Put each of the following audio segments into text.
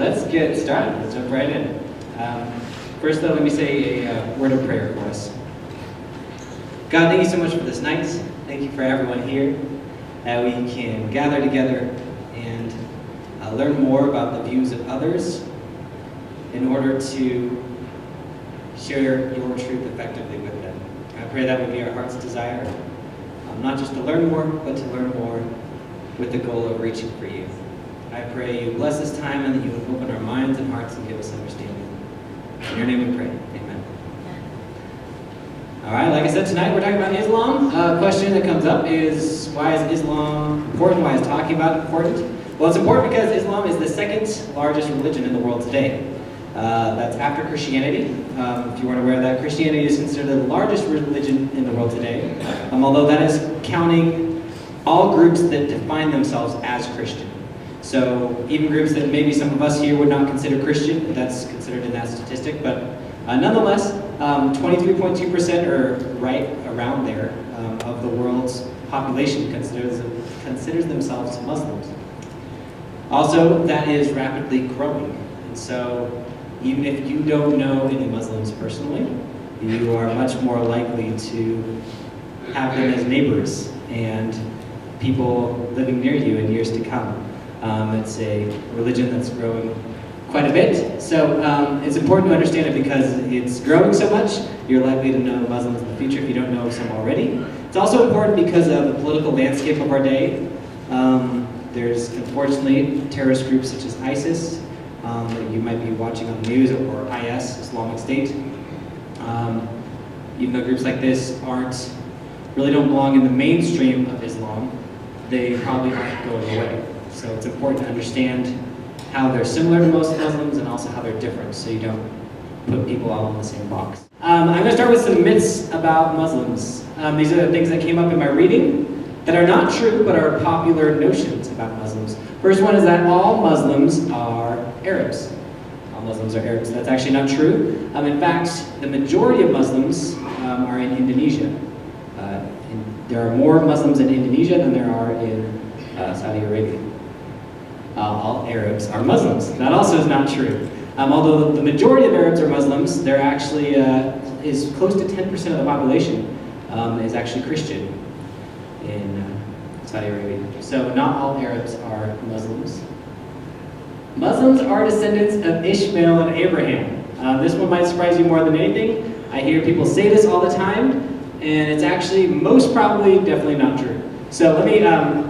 let's get started. Let's jump right in. First, though, let me say a word of prayer for us. God, thank you so much for this night. Thank you for everyone here. That we can gather together and learn more about the views of others in order to share your truth effectively with them. I pray that would be our heart's desire, not just to learn more, but to learn more with the goal of reaching for you. I pray you bless this time and that you would open our minds and hearts and give us understanding. In your name we pray. Amen. All right, like I said, tonight we're talking about Islam. A question that comes up is, why is Islam important? Why is talking about it important? Well, it's important because Islam is the second largest religion in the world today. That's after Christianity. If you weren't aware of that, Christianity is considered the largest religion in the world today, although that is counting all groups that define themselves as Christian. So even groups that maybe some of us here would not consider Christian, that's considered in that statistic, but nonetheless, 23.2% or right around there of the world's population considers themselves Muslims. Also, that is rapidly growing. And so even if you don't know any Muslims personally, you are much more likely to have them as neighbors and people living near you in years to come. It's a religion that's growing quite a bit. So it's important to understand it because it's growing so much, you're likely to know Muslims in the future if you don't know some already. It's also important because of the political landscape of our day. There's unfortunately terrorist groups such as ISIS that you might be watching on the news, or IS, Islamic State. Even though groups like this really don't belong in the mainstream of Islam, they probably aren't going away. So it's important to understand how they're similar to most Muslims and also how they're different, so you don't put people all in the same box. I'm going to start with some myths about Muslims. These are the things that came up in my reading that are not true, but are popular notions about Muslims. First one is that all Muslims are Arabs. All Muslims are Arabs. That's actually not true. In fact, the majority of Muslims are in Indonesia. There are more Muslims in Indonesia than there are in Saudi Arabia. All Arabs are Muslims. That also is not true. Although the majority of Arabs are Muslims, there actually is close to 10% of the population is actually Christian in Saudi Arabia. So not all Arabs are Muslims. Muslims are descendants of Ishmael and Abraham. This one might surprise you more than anything. I hear people say this all the time, and it's actually most probably definitely not true. So let me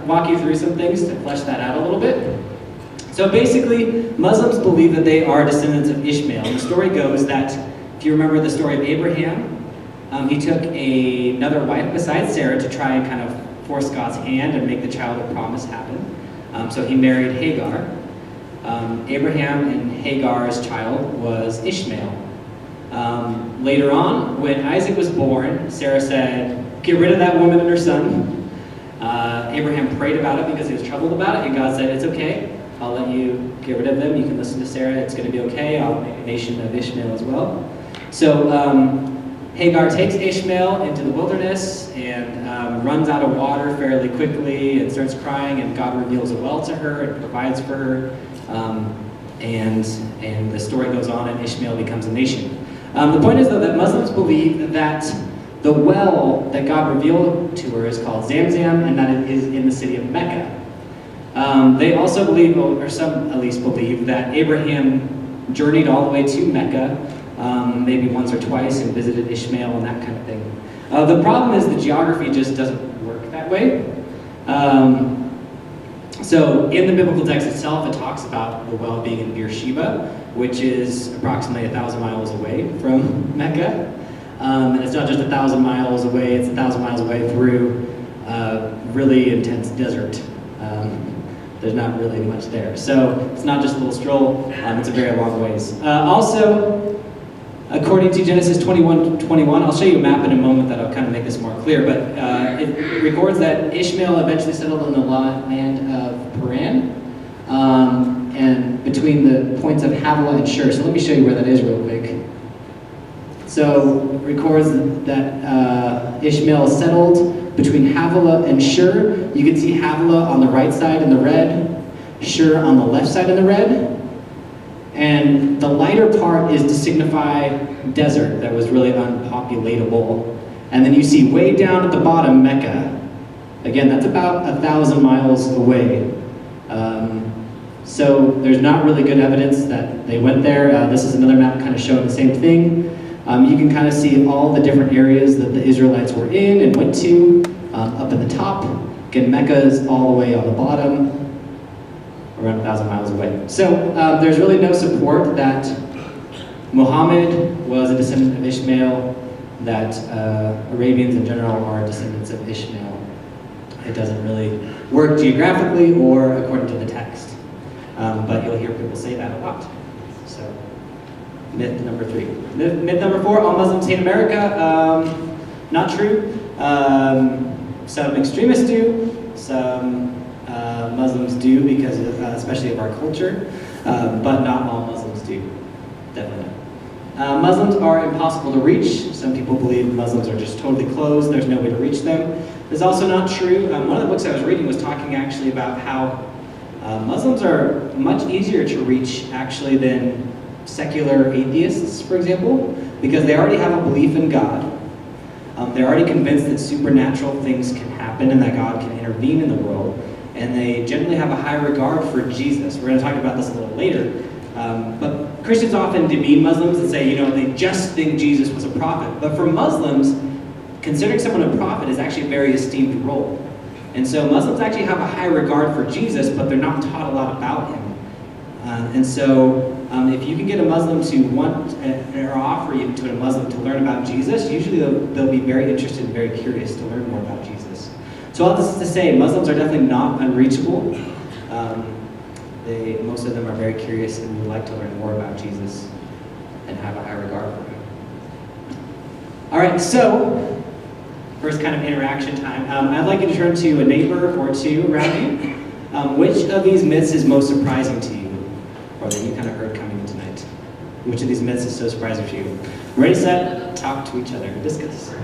walk you through some things to flesh that out a little bit. So basically, Muslims believe that they are descendants of Ishmael. And the story goes that, if you remember the story of Abraham, he took another wife besides Sarah to try and kind of force God's hand and make the child of promise happen. So he married Hagar. Abraham and Hagar's child was Ishmael. Later on, when Isaac was born, Sarah said, "Get rid of that woman and her son." Abraham prayed about it because he was troubled about it, and God said, "It's okay. I'll let you get rid of them. You can listen to Sarah. It's going to be okay. I'll make a nation of Ishmael as well." So Hagar takes Ishmael into the wilderness and runs out of water fairly quickly and starts crying, and God reveals a well to her and provides for her. And the story goes on, and Ishmael becomes a nation. The point is, though, that Muslims believe that the well that God revealed to her is called Zamzam, and that it is in the city of Mecca. They also believe, or some at least believe, that Abraham journeyed all the way to Mecca, maybe once or twice, and visited Ishmael and that kind of thing. The problem is the geography just doesn't work that way. So in the biblical text itself, it talks about the well being in Beersheba, which is approximately 1,000 miles away from Mecca. And it's not just 1,000 miles away, it's 1,000 miles away through really intense desert. There's not really much there. So it's not just a little stroll, it's a very long ways. Also, according to Genesis 21:21, I'll show you a map in a moment that'll kind of make this more clear, but it records that Ishmael eventually settled in the land of Paran, and between the points of Havilah and Shur. So let me show you where that is real quick. So it records that Ishmael settled between Havilah and Shur. You can see Havilah on the right side in the red, Shur on the left side in the red. And the lighter part is to signify desert that was really unpopulatable. And then you see way down at the bottom, Mecca. Again, that's about 1,000 miles away. So there's not really good evidence that they went there. This is another map kind of showing the same thing. You can kind of see all the different areas that the Israelites were in and went to up at the top. Again, Mecca is all the way on the bottom, around 1,000 miles away. So there's really no support that Muhammad was a descendant of Ishmael, that Arabians in general are descendants of Ishmael. It doesn't really work geographically or according to the text. But you'll hear people say that a lot. So, myth number 3. Myth number 4, all Muslims hate America. Not true. Some extremists do. Some Muslims do because especially of our culture. But not all Muslims do. Definitely not. Muslims are impossible to reach. Some people believe Muslims are just totally closed. There's no way to reach them. It's also not true. One of the books I was reading was talking actually about how Muslims are much easier to reach actually than secular atheists, for example, because they already have a belief in God. They're already convinced that supernatural things can happen and that God can intervene in the world. And they generally have a high regard for Jesus. We're going to talk about this a little later. But Christians often demean Muslims and say, they just think Jesus was a prophet. But for Muslims, considering someone a prophet is actually a very esteemed role. And so Muslims actually have a high regard for Jesus, but they're not taught a lot about him. And so if you can get a Muslim to want or offer you to a Muslim to learn about Jesus, usually they'll be very interested and very curious to learn more about Jesus. So all this is to say, Muslims are definitely not unreachable. Most of them are very curious and would like to learn more about Jesus and have a high regard for him. All right, so first kind of interaction time. I'd like you to turn to a neighbor or two around you. Which of these myths is most surprising to you, or that you kind of heard coming in tonight? Which of these myths is so surprising to you? Ready, set, talk to each other, discuss.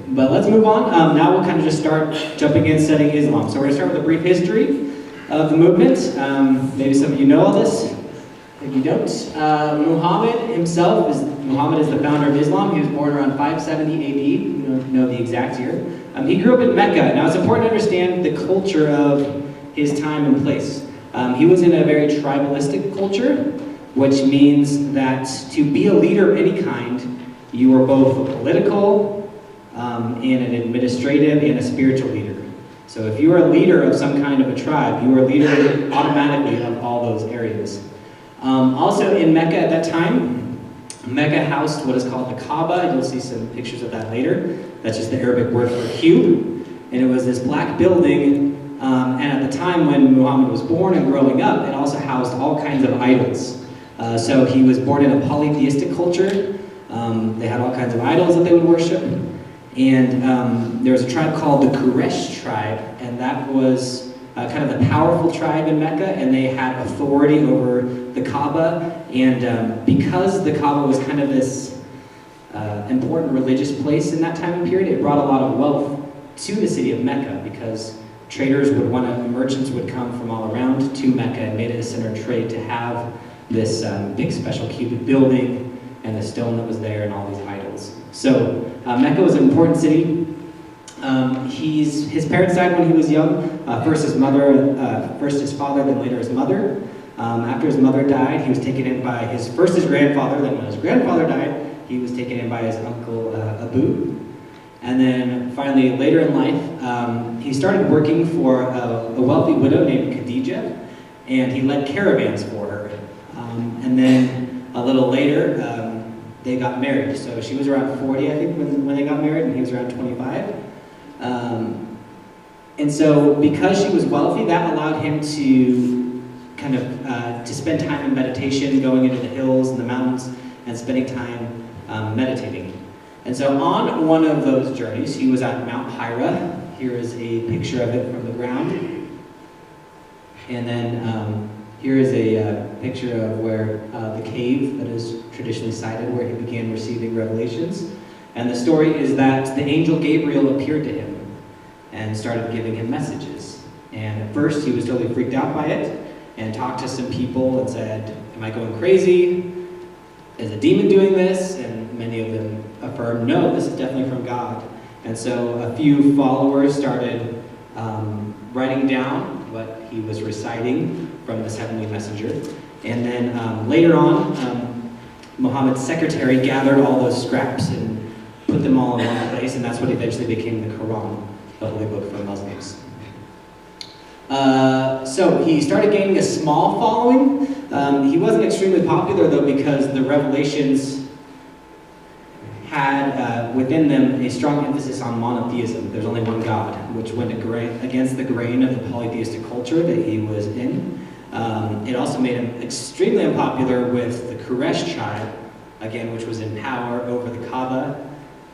But let's move on. Now we'll kind of just start jumping in, studying Islam. So we're going to start with a brief history of the movement. Maybe some of you know all this. If you don't, Muhammad is the founder of Islam. He was born around 570 AD. You don't know the exact year. He grew up in Mecca. Now it's important to understand the culture of his time and place. He was in a very tribalistic culture, which means that to be a leader of any kind, you are both a political and an administrative and a spiritual leader. So if you are a leader of some kind of a tribe, you are a leader automatically of all those areas. Also in Mecca at that time, Mecca housed what is called the Kaaba. You'll see some pictures of that later. That's just the Arabic word for cube. And it was this black building, and at the time when Muhammad was born and growing up, it also housed all kinds of idols. So he was born in a polytheistic culture. They had all kinds of idols that they would worship. And there was a tribe called the Quraysh tribe, and that was kind of the powerful tribe in Mecca, and they had authority over the Kaaba. And because the Kaaba was kind of this important religious place in that time and period, it brought a lot of wealth to the city of Mecca, because merchants would come from all around to Mecca and made it a center of trade to have this big special cubic building and the stone that was there and all these idols. So Mecca was an important city. His parents died when he was young. First his father, then later his mother. After his mother died, he was taken in by his grandfather. Then when his grandfather died, he was taken in by his uncle Abu. And then finally, later in life, he started working for a wealthy widow named Khadija, and he led caravans for her. And then a little later, they got married. So she was around 40, I think, when they got married, and he was around 25. And so because she was wealthy, that allowed him to kind of to spend time in meditation, going into the hills and the mountains, and spending time meditating. And so on one of those journeys, he was at Mount Hira. Here is a picture of it from the ground. And then here is a picture of where the cave that is traditionally cited, where he began receiving revelations. And the story is that the angel Gabriel appeared to him and started giving him messages. And at first he was totally freaked out by it. and talked to some people and said, am I going crazy? Is a demon doing this? And many of them affirmed, no, this is definitely from God. And so a few followers started writing down what he was reciting from this heavenly messenger. And then later on, Muhammad's secretary gathered all those scraps and put them all in one place, and that's what eventually became the Quran, the holy book for Muslims. So he started gaining a small following. He wasn't extremely popular though, because the revelations had within them a strong emphasis on monotheism. There's only one God, which went against the grain of the polytheistic culture that he was in. It also made him extremely unpopular with the Quraysh tribe, again, which was in power over the Kaaba.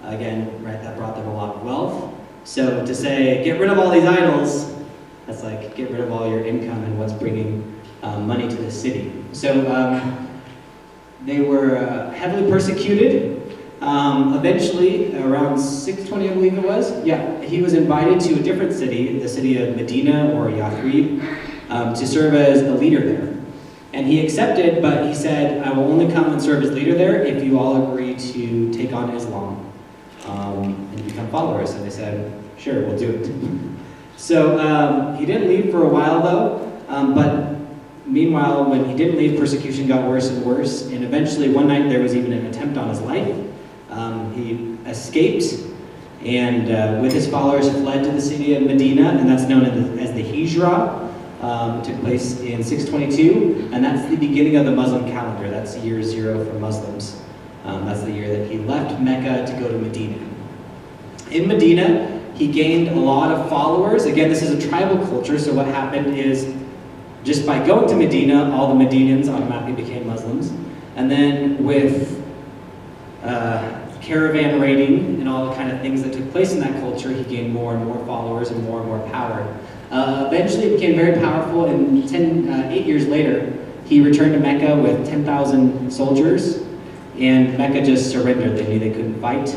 Again, right, that brought them a lot of wealth. So to say, get rid of all these idols, that's like, get rid of all your income and what's bringing money to the city. So they were heavily persecuted. Eventually, around 620, I believe it was, he was invited to a different city, the city of Medina or Yathrib, to serve as a leader there. And he accepted, but he said, I will only come and serve as leader there if you all agree to take on Islam and become followers. And they said, sure, we'll do it. So he didn't leave for a while though, but meanwhile, when he didn't leave, persecution got worse and worse, and eventually one night there was even an attempt on his life. He escaped, and with his followers fled to the city of Medina, and that's known as the Hijra. Took place in 622, and that's the beginning of the Muslim calendar. That's year 0 for Muslims. That's the year that he left Mecca to go to Medina. In Medina, he gained a lot of followers. Again, this is a tribal culture, so what happened is, just by going to Medina, all the Medinians automatically became Muslims. And then with caravan raiding and all the kind of things that took place in that culture, he gained more and more followers and more power. Eventually it became very powerful, and 8 years later, he returned to Mecca with 10,000 soldiers, and Mecca just surrendered. They knew they couldn't fight,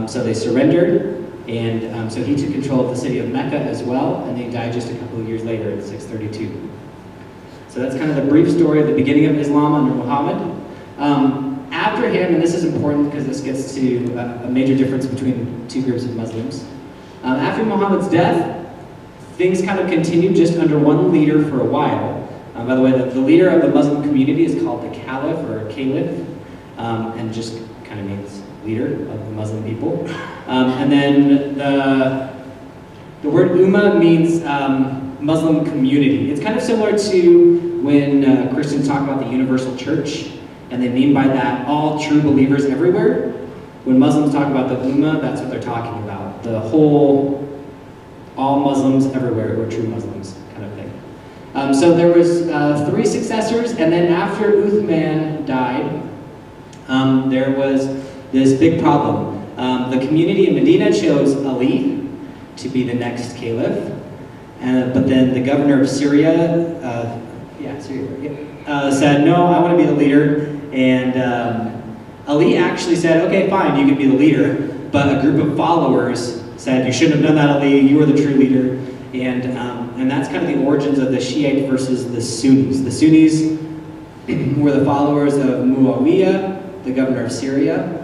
so they surrendered, and so he took control of the city of Mecca as well, and he died just a couple of years later in 632. So that's kind of the brief story of the beginning of Islam under Muhammad. After him, and this is important because this gets to a major difference between two groups of Muslims. After Muhammad's death, things kind of continued just under one leader for a while. By the way, the leader of the Muslim community is called the Caliph or Caliph, and just kind of means leader of the Muslim people. And then the word Ummah means Muslim community. It's kind of similar to when Christians talk about the universal church, and they mean by that all true believers everywhere. When Muslims talk about the Ummah, that's what they're talking about. The whole, all Muslims everywhere who are true Muslims kind of thing. So there was 3 successors, and then after Uthman died, there was this big problem. The community in Medina chose Ali to be the next caliph, but then the governor of Syria, said, no, I want to be the leader. And Ali actually said, okay, fine, you can be the leader. But a group of followers said, you shouldn't have done that, Ali, you were the true leader. And that's kind of the origins of the Shiite versus the Sunnis. The Sunnis were the followers of Muawiyah, the governor of Syria.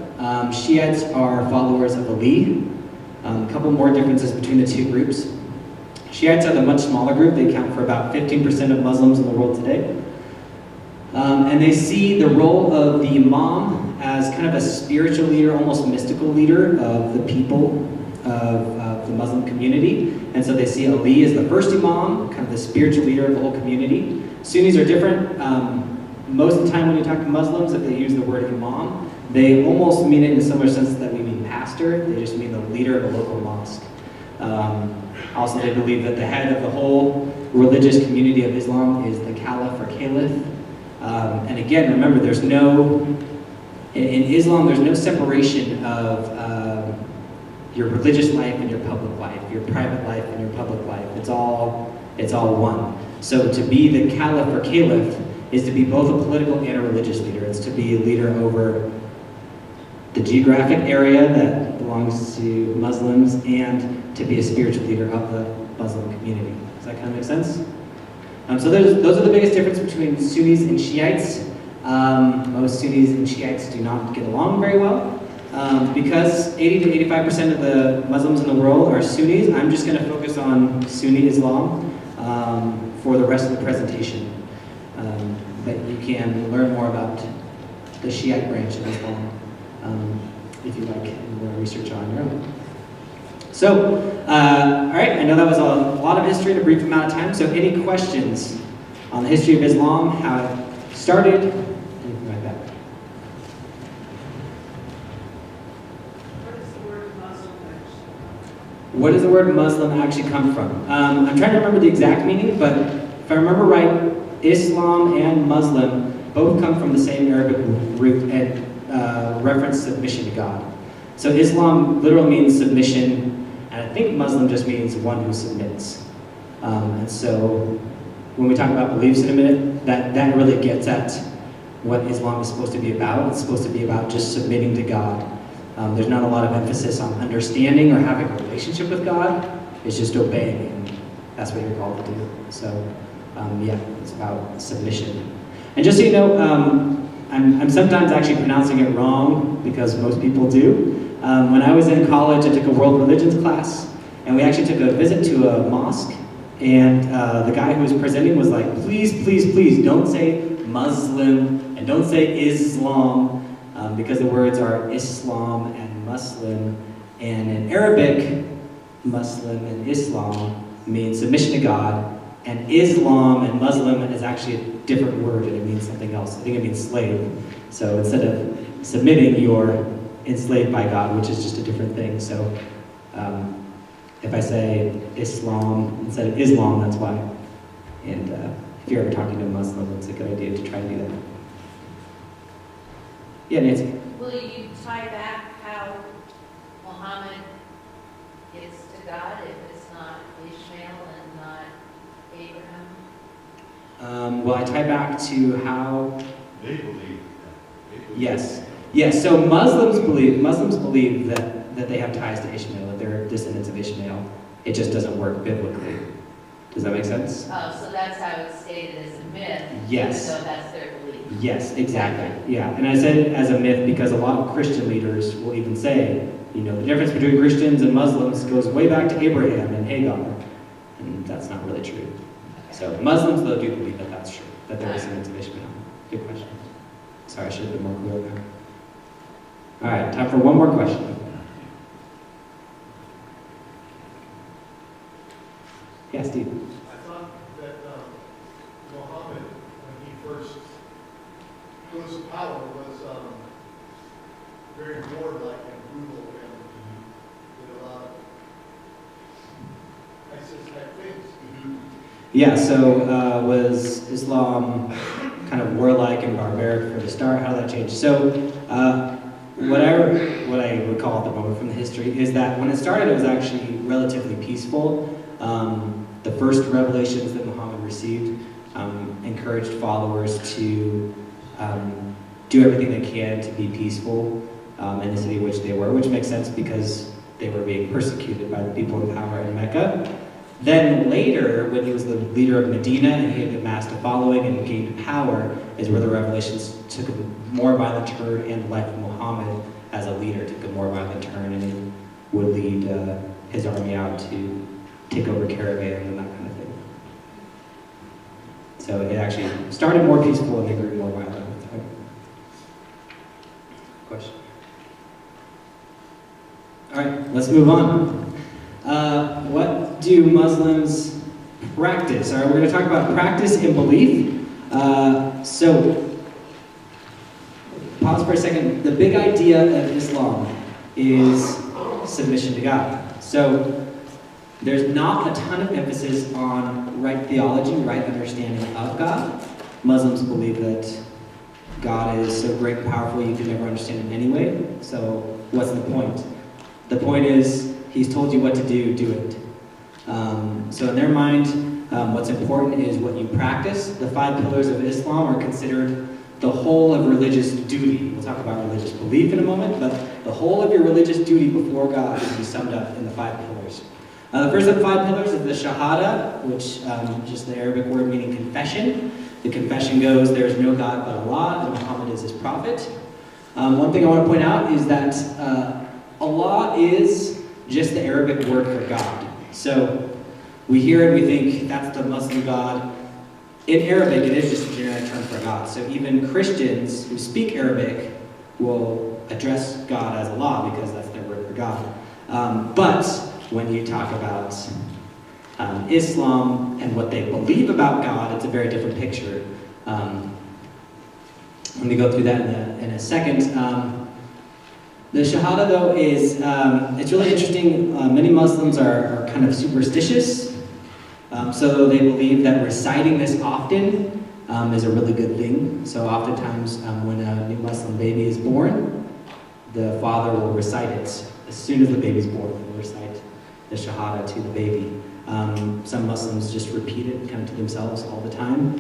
Shiites are followers of Ali. A couple more differences between the two groups. Shiites are the much smaller group. They account for about 15% of Muslims in the world today. And they see the role of the Imam as kind of a spiritual leader, almost mystical leader of the people of the Muslim community. And so they see Ali as the first Imam, kind of the spiritual leader of the whole community. Sunnis are different. Most of the time when you talk to Muslims, if they use the word Imam, they almost mean it in a similar sense that we mean pastor. They just mean the leader of a local mosque. Also, they believe that the head of the whole religious community of Islam is the Caliph or Caliph. And again, remember, in Islam, there's no separation of your religious life and your public life, your private life and your public life. It's all one. So to be the Caliph or Caliph is to be both a political and a religious leader. It's to be a leader over the geographic area that belongs to Muslims and to be a spiritual leader of the Muslim community. Does that kind of make sense? So those are the biggest difference between Sunnis and Shiites. Most Sunnis and Shiites do not get along very well. Because 80 to 85% of the Muslims in the world are Sunnis, I'm just going to focus on Sunni Islam for the rest of the presentation. But you can learn more about the Shiite branch of Islam if you like, and more research on your own. So, all right, I know that was a lot of history in a brief amount of time, so any questions on the history of Islam, how it started, anything like that? Where does the word Muslim actually come from? I'm trying to remember the exact meaning, but if I remember right, Islam and Muslim both come from the same Arabic root and reference submission to God. So Islam literally means submission, and I think Muslim just means one who submits. And so when we talk about beliefs in a minute, that really gets at what Islam is supposed to be about. It's supposed to be about just submitting to God. There's not a lot of emphasis on understanding or having a relationship with God. It's just obeying, and that's what you're called to do. So, yeah, it's about submission. And just so you know, I'm sometimes actually pronouncing it wrong, because most people do. When I was in college, I took a world religions class, and we actually took a visit to a mosque, and the guy who was presenting was like, please, please, please, don't say Muslim, and don't say Islam, because the words are Islam and Muslim, and in Arabic, Muslim and Islam means submission to God, and Islam and Muslim is actually a different word, and it means something else. I think it means slave. So instead of submitting, you're enslaved by God, which is just a different thing. So if I say Islam instead of Islam, that's why. And if you're ever talking to a Muslim, it's a good idea to try to do that. Yeah, Nancy? Will you tie back how Muhammad gets to God if it's not Ishmael and not Abraham? Well, I tie back to how... They believe. Yes. Yes, so Muslims believe that they have ties to Ishmael, that they're descendants of Ishmael. It just doesn't work biblically. Does that make sense? Oh, so that's how it's stated as a myth. Yes. So that's their belief. Yes, exactly. Yeah, and I said it as a myth because a lot of Christian leaders will even say, you know, the difference between Christians and Muslims goes way back to Abraham and Hagar, and that's not really true. So Muslims, though, do believe that that's true, that they're descendants of Ishmael. Good question. Sorry, I should have been more clear there. All right, time for one more question. Yeah, Steve. I thought that Muhammad, when he first rose to power, was very warlike and brutal and did a lot of ISIS type things. Yeah, so was Islam kind of warlike and barbaric for the start? How did that change? So what I recall at the moment from the history is that when it started, it was actually relatively peaceful. The first revelations that Muhammad received encouraged followers to do everything they can to be peaceful in the city which they were, which makes sense because they were being persecuted by the people in power in Mecca. Then later, when he was the leader of Medina and he had amassed a following and gained power, is where the revelations took a more violent turn, and the life of Muhammad as a leader took a more violent turn, and he would lead his army out to take over caravans and that kind of thing. So it actually started more peaceful and they grew more violent with time. Question? All right, let's move on. What do Muslims practice? All right, we're going to talk about practice and belief. So, pause for a second. The big idea of Islam is submission to God. So, there's not a ton of emphasis on right theology, right understanding of God. Muslims believe that God is so great and powerful you can never understand him anyway. So, what's the point? The point is, he's told you what to do, do it. So in their mind, what's important is what you practice. The 5 pillars of Islam are considered the whole of religious duty. We'll talk about religious belief in a moment, but the whole of your religious duty before God can be summed up in the 5 pillars. The first of the 5 pillars is the Shahada, which is just the Arabic word meaning confession. The confession goes, there is no God but Allah, and Muhammad is his prophet. One thing I want to point out is that Allah is just the Arabic word for God. So we hear it, we think that's the Muslim God. In Arabic, it is just a generic term for God. So even Christians who speak Arabic will address God as Allah because that's their word for God. But when you talk about Islam and what they believe about God, it's a very different picture. Let me go through that in a second. The Shahada, though, is it's really interesting. Many Muslims are kind of superstitious, so they believe that reciting this often is a really good thing. So oftentimes when a new Muslim baby is born, the father will recite it. As soon as the baby's born, they'll recite the Shahada to the baby. Some Muslims just repeat it kind of to themselves all the time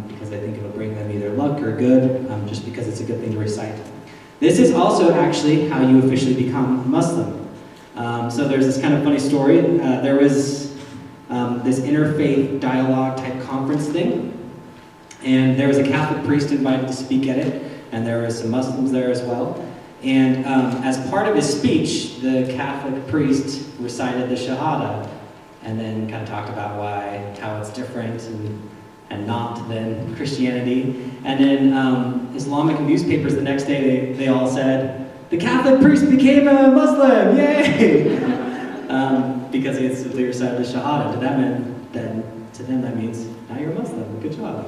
because they think it'll bring them either luck or good, just because it's a good thing to recite. This is also actually how you officially become Muslim. So there's this kind of funny story. There was this interfaith dialogue type conference thing, and there was a Catholic priest invited to speak at it, and there were some Muslims there as well. And as part of his speech, the Catholic priest recited the Shahada, and then kind of talked about how it's different and not than Christianity. And then Islamic newspapers the next day, they all said, the Catholic priest became a Muslim, yay! Because he had simply recited the Shahada. To them that means, now you're a Muslim, good job.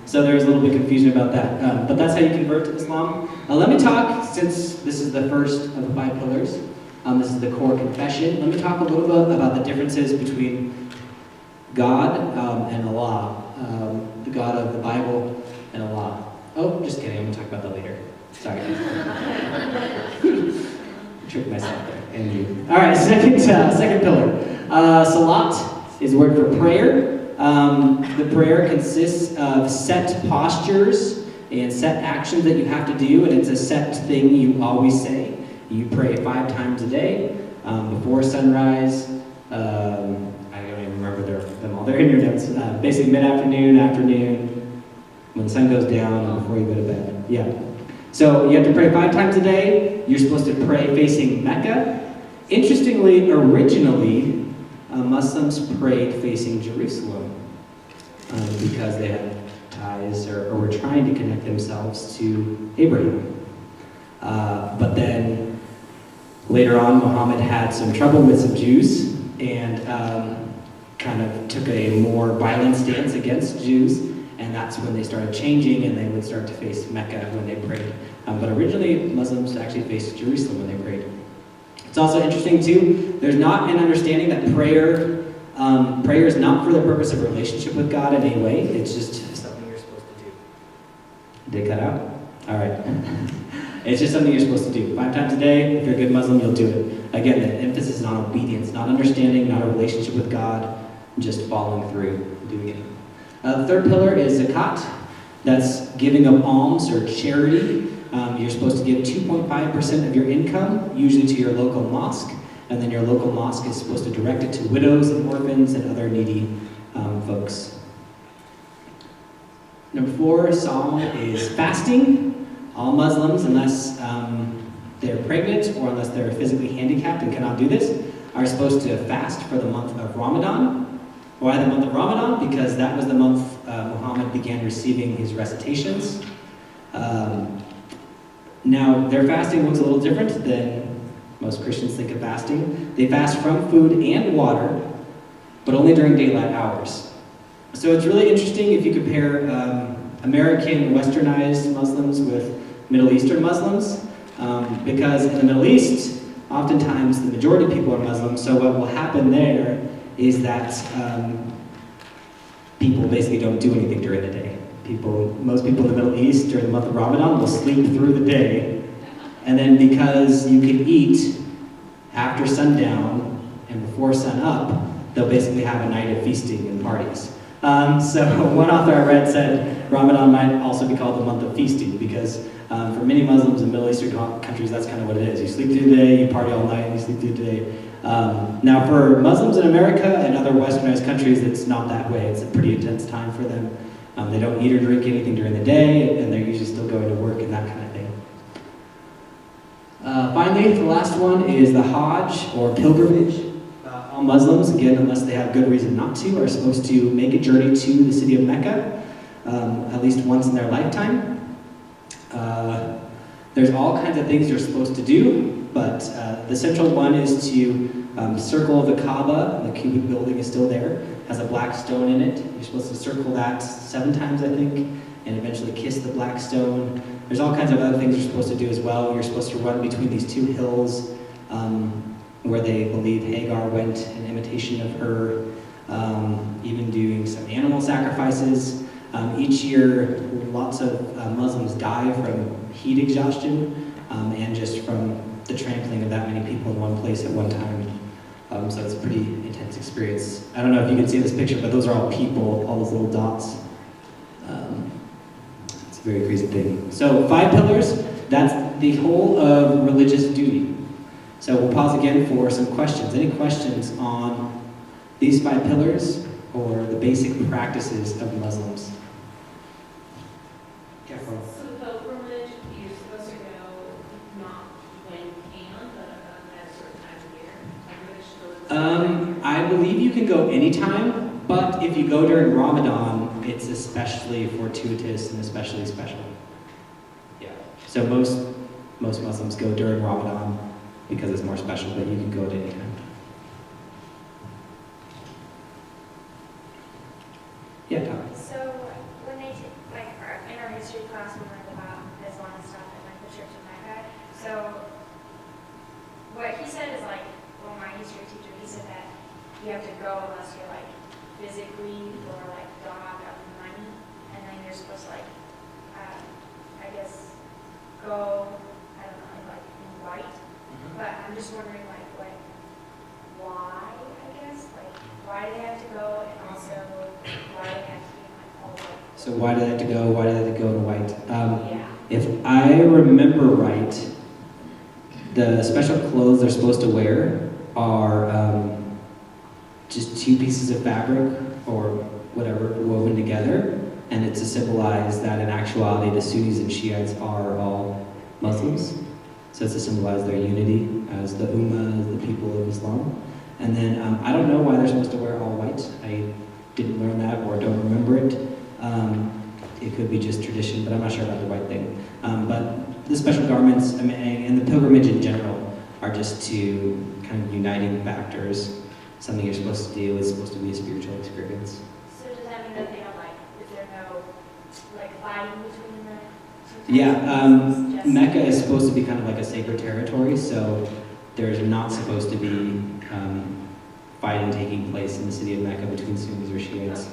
So there's a little bit of confusion about that. But that's how you convert to Islam. Let me talk, since this is the first of the 5 pillars, this is the core confession. Let me talk a little bit about the differences between God and Allah, the God of the Bible and Allah. Oh, just kidding, I'm going to talk about that later. Sorry. Tricked myself there, and you. All right, second pillar. Salat is a word for prayer. The prayer consists of set postures and set actions that you have to do, and it's a set thing you always say. You pray 5 times a day, before sunrise. I don't even remember them all. They're in your notes. Basically mid-afternoon, afternoon, when the sun goes down, and before you go to bed. Yeah. So you have to pray 5 times a day. You're supposed to pray facing Mecca. Interestingly, originally, Muslims prayed facing Jerusalem because they had ties or were trying to connect themselves to Abraham. But then later on, Muhammad had some trouble with some Jews and kind of took a more violent stance against Jews, and that's when they started changing and they would start to face Mecca when they prayed. But originally, Muslims actually faced Jerusalem when they prayed. It's also interesting too, there's not an understanding that prayer is not for the purpose of relationship with God in any way. It's just something you're supposed to do. Did it cut out? All right. It's just something you're supposed to do. 5 times a day, if you're a good Muslim, you'll do it. Again, the emphasis is on obedience, not understanding, not a relationship with God, just following through, doing it. The third pillar is zakat. That's giving of alms or charity. You're supposed to give 2.5% of your income, usually to your local mosque, and then your local mosque is supposed to direct it to widows and orphans and other needy folks. Number 4, Saum is fasting. All Muslims, unless they're pregnant or unless they're physically handicapped and cannot do this, are supposed to fast for the month of Ramadan. Why the month of Ramadan? Because that was the month Muhammad began receiving his recitations. Now, their fasting looks a little different than most Christians think of fasting. They fast from food and water, but only during daylight hours. So it's really interesting if you compare American westernized Muslims with Middle Eastern Muslims, because in the Middle East, oftentimes the majority of people are Muslims, so what will happen there is that people basically don't do anything during the day. Most people in the Middle East during the month of Ramadan will sleep through the day, and then because you can eat after sundown and before sun up, they'll basically have a night of feasting and parties. So one author I read said Ramadan might also be called the month of feasting because for many Muslims in Middle Eastern countries, that's kind of what it is. You sleep through the day, you party all night, you sleep through the day. Now, for Muslims in America and other westernized countries, it's not that way. It's a pretty intense time for them. They don't eat or drink anything during the day, and they're usually still going to work and that kind of thing. Finally, the last one is the Hajj, or pilgrimage. All Muslims, again, unless they have good reason not to, are supposed to make a journey to the city of Mecca at least once in their lifetime. There's all kinds of things you're supposed to do, but the central one is to circle the Kaaba. The cubic building is still there, has a black stone in it. You're supposed to circle that 7 times, I think, and eventually kiss the black stone. There's all kinds of other things you're supposed to do as well. You're supposed to run between these 2 hills where they believe Hagar went in imitation of her, even doing some animal sacrifices. Each year, lots of Muslims die from heat exhaustion and just from the trampling of that many people in one place at one time. So it's a pretty intense experience. I don't know if you can see this picture, but those are all people, all those little dots. It's a very crazy thing. So 5 pillars, that's the whole of religious duty. So we'll pause again for some questions. Any questions on these 5 pillars or the basic practices of Muslims? So the pilgrimage, you're supposed to go not when you can, but at a certain time of year. I believe you can go anytime, but if you go during Ramadan, it's especially fortuitous and especially special. Yeah. So most Muslims go during Ramadan because it's more special, but you can go at any time. Yeah, Tom. So when they in our history class, we learned about Islam and stuff and like the Church of Mecca. So what he said is like, well, my history teacher, he said that you have to go unless you're like physically or like don't have enough money, and then you're supposed to like, I guess, go, I don't know, like in white. But I'm just wondering like why, I guess, like why do they have to go, and also why do they have to be in like all white? So why do they have to go? Why do they have to go in white? Yeah. If I remember right, the special clothes they're supposed to wear are just 2 pieces of fabric or whatever woven together, and it's to symbolize that in actuality the Sunnis and Shiites are all Muslims. So it's to symbolize their unity as the Ummah, as the people of Islam. And then I don't know why they're supposed to wear all white. I didn't learn that or don't remember it. It could be just tradition, but I'm not sure about the white thing. But the special garments and the pilgrimage in general are just 2 kind of uniting factors. Something you're supposed to do is supposed to be a spiritual experience. So does that mean that they don't like, is there no like fighting between the two types Yeah, of Muslims? Just- Mecca is supposed to be kind of like a sacred territory, so there's not supposed to be fighting taking place in the city of Mecca between Sunnis or Shiites.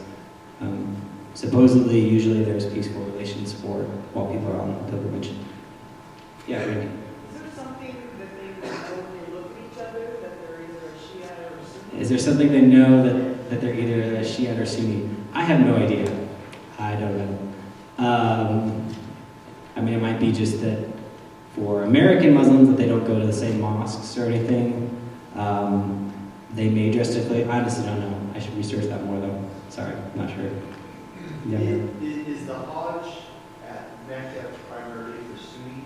Supposedly, usually there's peaceful relations while people are on pilgrimage. Yeah, Randy. Is there something that they know when they look at each other, that they're either a Shiite or a Sunni? Is there something they know that they're either a Shiite or Sunni? I have no idea. I don't know. I mean, it might be just that for American Muslims that they don't go to the same mosques or anything. They may dress differently. I honestly don't know. I should research that more though. Sorry, I'm not sure. Yeah. Is the Hajj at Mecca primarily for Sunni?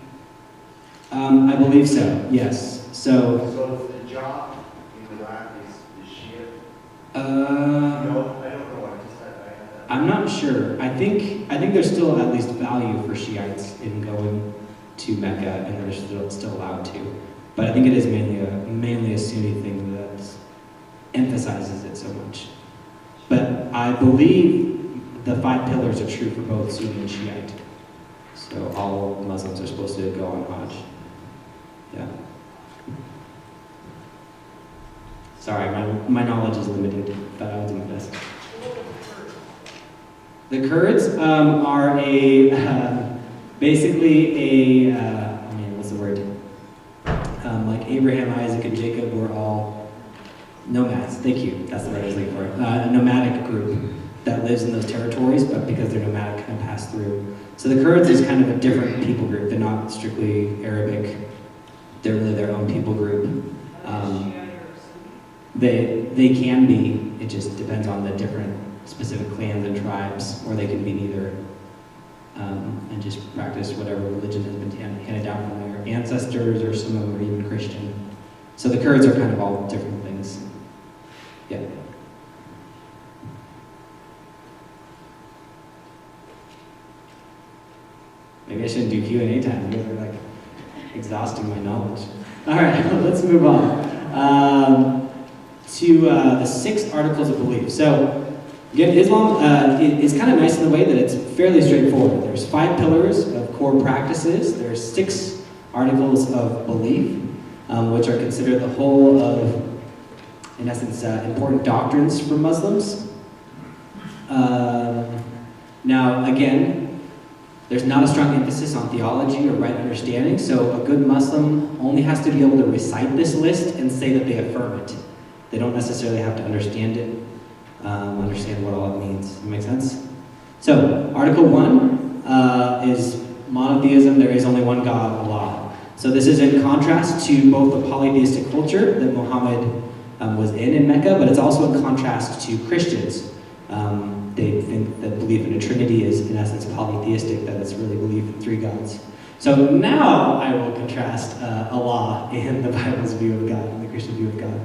I believe so, yes. So, So the job in Iraq is Shia? No, I don't know. I had that. I'm not sure. I think there's still at least value for Shiites in going to Mecca, and they're still allowed to. But I think it is mainly a Sunni thing that emphasizes it so much. But I believe the 5 pillars are true for both Sunni and Shiite. So all Muslims are supposed to go on Hajj. Yeah. Sorry, my knowledge is limited, but I'll do my best. The Kurds are basically what's the word? Like Abraham, Isaac, and Jacob were all nomads. Thank you. That's the word I was looking for. A nomadic group that lives in those territories, but because they're nomadic, kind of pass through. So the Kurds is kind of a different people group. They're not strictly Arabic. They're really their own people group. They can be, it just depends on the different specific clans and tribes, or they can be neither, and just practice whatever religion has been handed down from their ancestors, or some of them are even Christian. So the Kurds are kind of all different things. Yeah. Maybe I shouldn't do Q&A time. You guys are like exhausting my knowledge. All right, let's move on to the 6 articles of belief. So again, Islam is kind of nice in the way that it's fairly straightforward. There's 5 pillars of core practices. There's 6 articles of belief, which are considered the whole of, in essence, important doctrines for Muslims. Now, again, there's not a strong emphasis on theology or right understanding, so a good Muslim only has to be able to recite this list and say that they affirm it. They don't necessarily have to understand it, understand what all it means. Does that make sense? So, Article 1 is monotheism. There is only one God, Allah. So this is in contrast to both the polytheistic culture that Muhammad was in Mecca, but it's also in contrast to Christians. They think that belief in a Trinity is, in essence, polytheistic, that it's really belief in 3 gods. So now I will contrast Allah in the Bible's view of God, and the Christian view of God.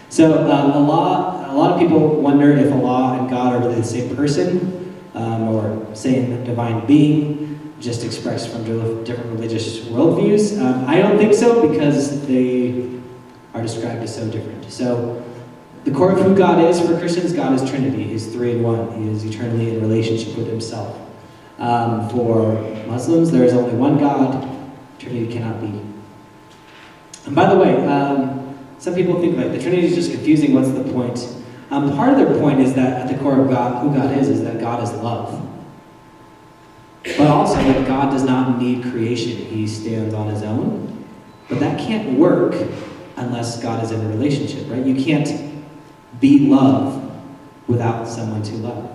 So Allah, a lot of people wonder if Allah and God are really the same person, or same divine being, just expressed from different religious worldviews. I don't think so, because they are described as so different. So the core of who God is for Christians, God is Trinity. He's 3 in 1. He is eternally in relationship with himself. For Muslims, there is only one God. Trinity cannot be. And by the way, some people think like the Trinity is just confusing. What's the point? Part of their point is that at the core of God, who God is that God is love. But also that God does not need creation. He stands on his own. But that can't work unless God is in a relationship, right? You can't be love without someone to love.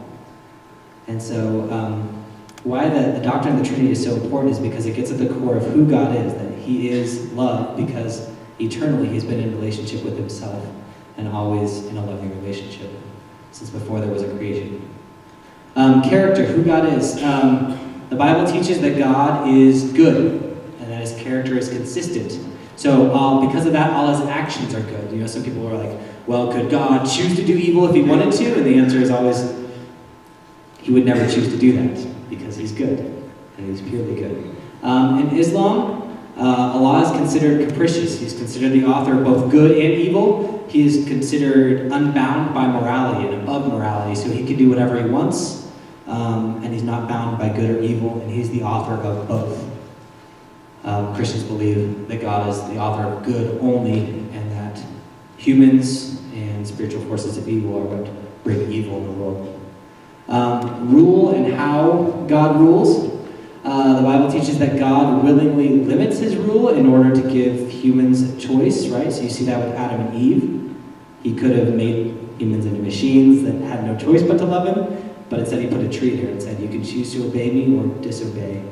And so why the doctrine of the Trinity is so important is because it gets at the core of who God is, that he is love, because eternally he's been in relationship with himself and always in a loving relationship since before there was a creation. Character, who God is. The Bible teaches that God is good and that his character is consistent. So because of that, all his actions are good. You know, some people are like, well, could God choose to do evil if he wanted to? And the answer is always, he would never choose to do that because he's good and he's purely good. In Islam, Allah is considered capricious. He's considered the author of both good and evil. He is considered unbound by morality and above morality, so he can do whatever he wants, and he's not bound by good or evil, and he's the author of both. Christians believe that God is the author of good only, and that humans and spiritual forces of evil are what bring evil in the world. Rule and how God rules. The Bible teaches that God willingly limits his rule in order to give humans a choice, right? So you see that with Adam and Eve. He could have made humans into machines that had no choice but to love him, but instead he put a tree there and said, you can choose to obey me or disobey.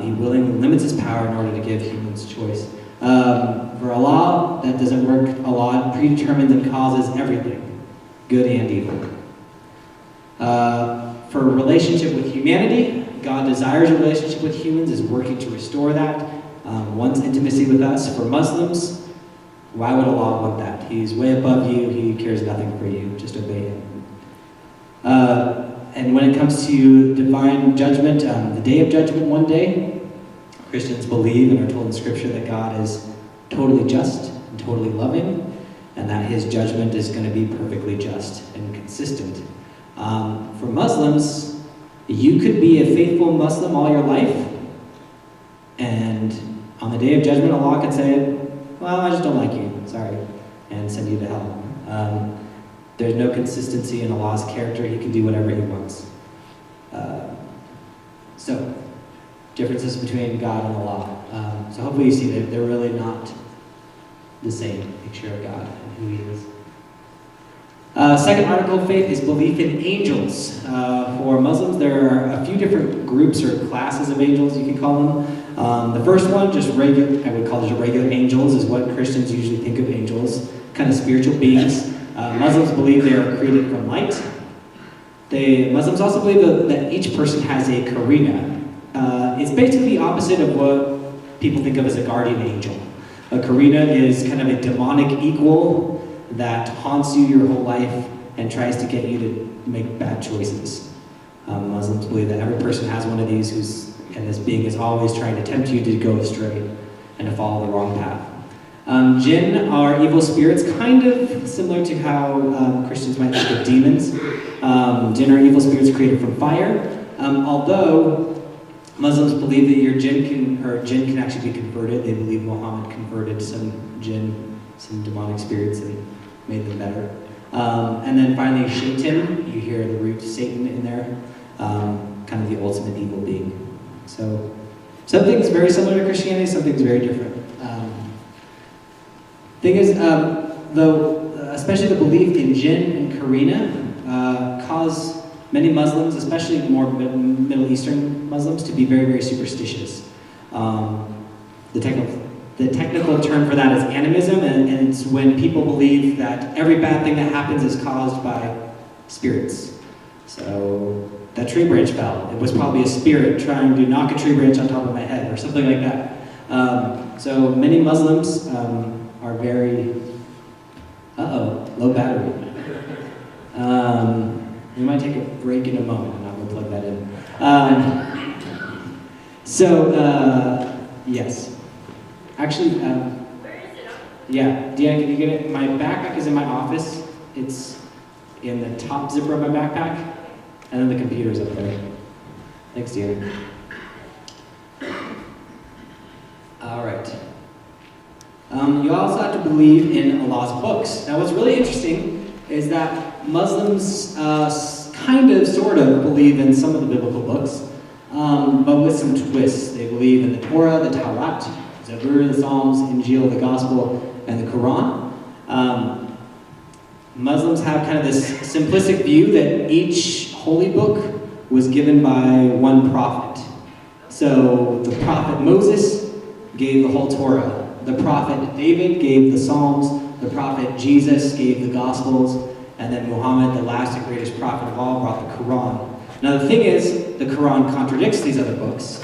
He willingly limits his power in order to give humans choice. For Allah, that doesn't work. Allah predetermines and causes everything, good and evil. For relationship with humanity, God desires a relationship with humans, is working to restore that, wants intimacy with us. For Muslims, why would Allah want that? He's way above you, he cares nothing for you, just obey him. And when it comes to divine judgment, the day of judgment one day, Christians believe and are told in Scripture that God is totally just and totally loving, and that his judgment is going to be perfectly just and consistent. For Muslims, you could be a faithful Muslim all your life, and on the day of judgment, Allah could say, well, I just don't like you, sorry, and send you to hell. There's no consistency in Allah's character. He can do whatever he wants. So, differences between God and Allah. So hopefully you see that they're really not the same picture of God and who he is. Second article of faith is belief in angels. For Muslims, there are a few different groups or classes of angels, you could call them. The first one, just regular, I would call just regular angels, is what Christians usually think of angels, kind of spiritual beings. Muslims believe they are created from light. Muslims also believe that each person has a karina. It's basically the opposite of what people think of as a guardian angel. A karina is kind of a demonic equal that haunts you your whole life and tries to get you to make bad choices. Muslims believe that every person has one of these and this being is always trying to tempt you to go astray and to follow the wrong path. Jinn are evil spirits, kind of similar to how Christians might think of demons. Jinn are evil spirits created from fire. Although Muslims believe that your jinn can actually be converted. They believe Muhammad converted some jinn, some demonic spirits, and made them better. And then finally, shaitan. You hear the root Satan in there, kind of the ultimate evil being. So some things very similar to Christianity, some things very different. Thing is, though, especially the belief in jinn and karina cause many Muslims, especially more Middle Eastern Muslims, to be very, very superstitious. The technical term for that is animism, and it's when people believe that every bad thing that happens is caused by spirits. So that tree branch fell. It was probably a spirit trying to knock a tree branch on top of my head or something like that. So many Muslims are very, low battery. We might take a break in a moment, and I'm going to plug that in. Yes. Actually, Where is it? yeah, Deanna, can you get it? My backpack is in my office. It's in the top zipper of my backpack, and then the computer's up there. Thanks, Deanna. All right. You also have to believe in Allah's books. Now, what's really interesting is that Muslims kind of, sort of, believe in some of the biblical books, but with some twists. They believe in the Torah, the Tawrat, Zabur, the Psalms, Injil, the Gospel, and the Quran. Muslims have kind of this simplistic view that each holy book was given by one prophet. So the prophet Moses gave the whole Torah. The prophet David gave the Psalms. The prophet Jesus gave the Gospels. And then Muhammad, the last and greatest prophet of all, brought the Quran. Now the thing is, the Quran contradicts these other books.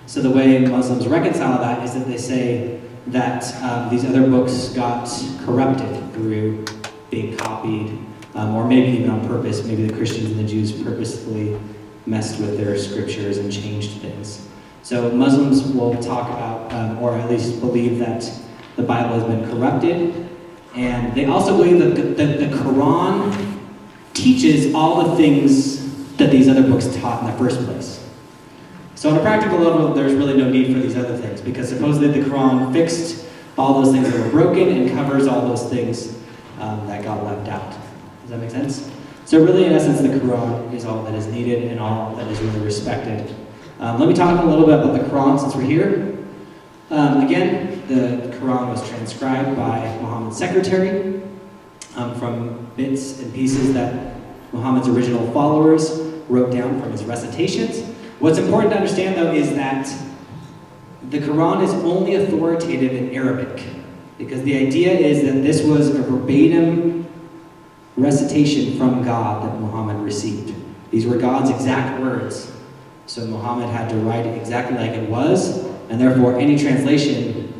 So the way Muslims reconcile that is that they say that these other books got corrupted through being copied, or maybe even on purpose. Maybe the Christians and the Jews purposefully messed with their scriptures and changed things. So Muslims will talk about, or at least believe that the Bible has been corrupted. And they also believe that the Quran teaches all the things that these other books taught in the first place. So on a practical level, there's really no need for these other things, because supposedly the Quran fixed all those things that were broken and covers all those things that got left out. Does that make sense? So really, in essence, the Quran is all that is needed and all that is really respected. Let me talk a little bit about the Quran since we're here. Again, the Quran was transcribed by Muhammad's secretary from bits and pieces that Muhammad's original followers wrote down from his recitations. What's important to understand, though, is that the Quran is only authoritative in Arabic, because the idea is that this was a verbatim recitation from God that Muhammad received. These were God's exact words. So Muhammad had to write it exactly like it was, and therefore any translation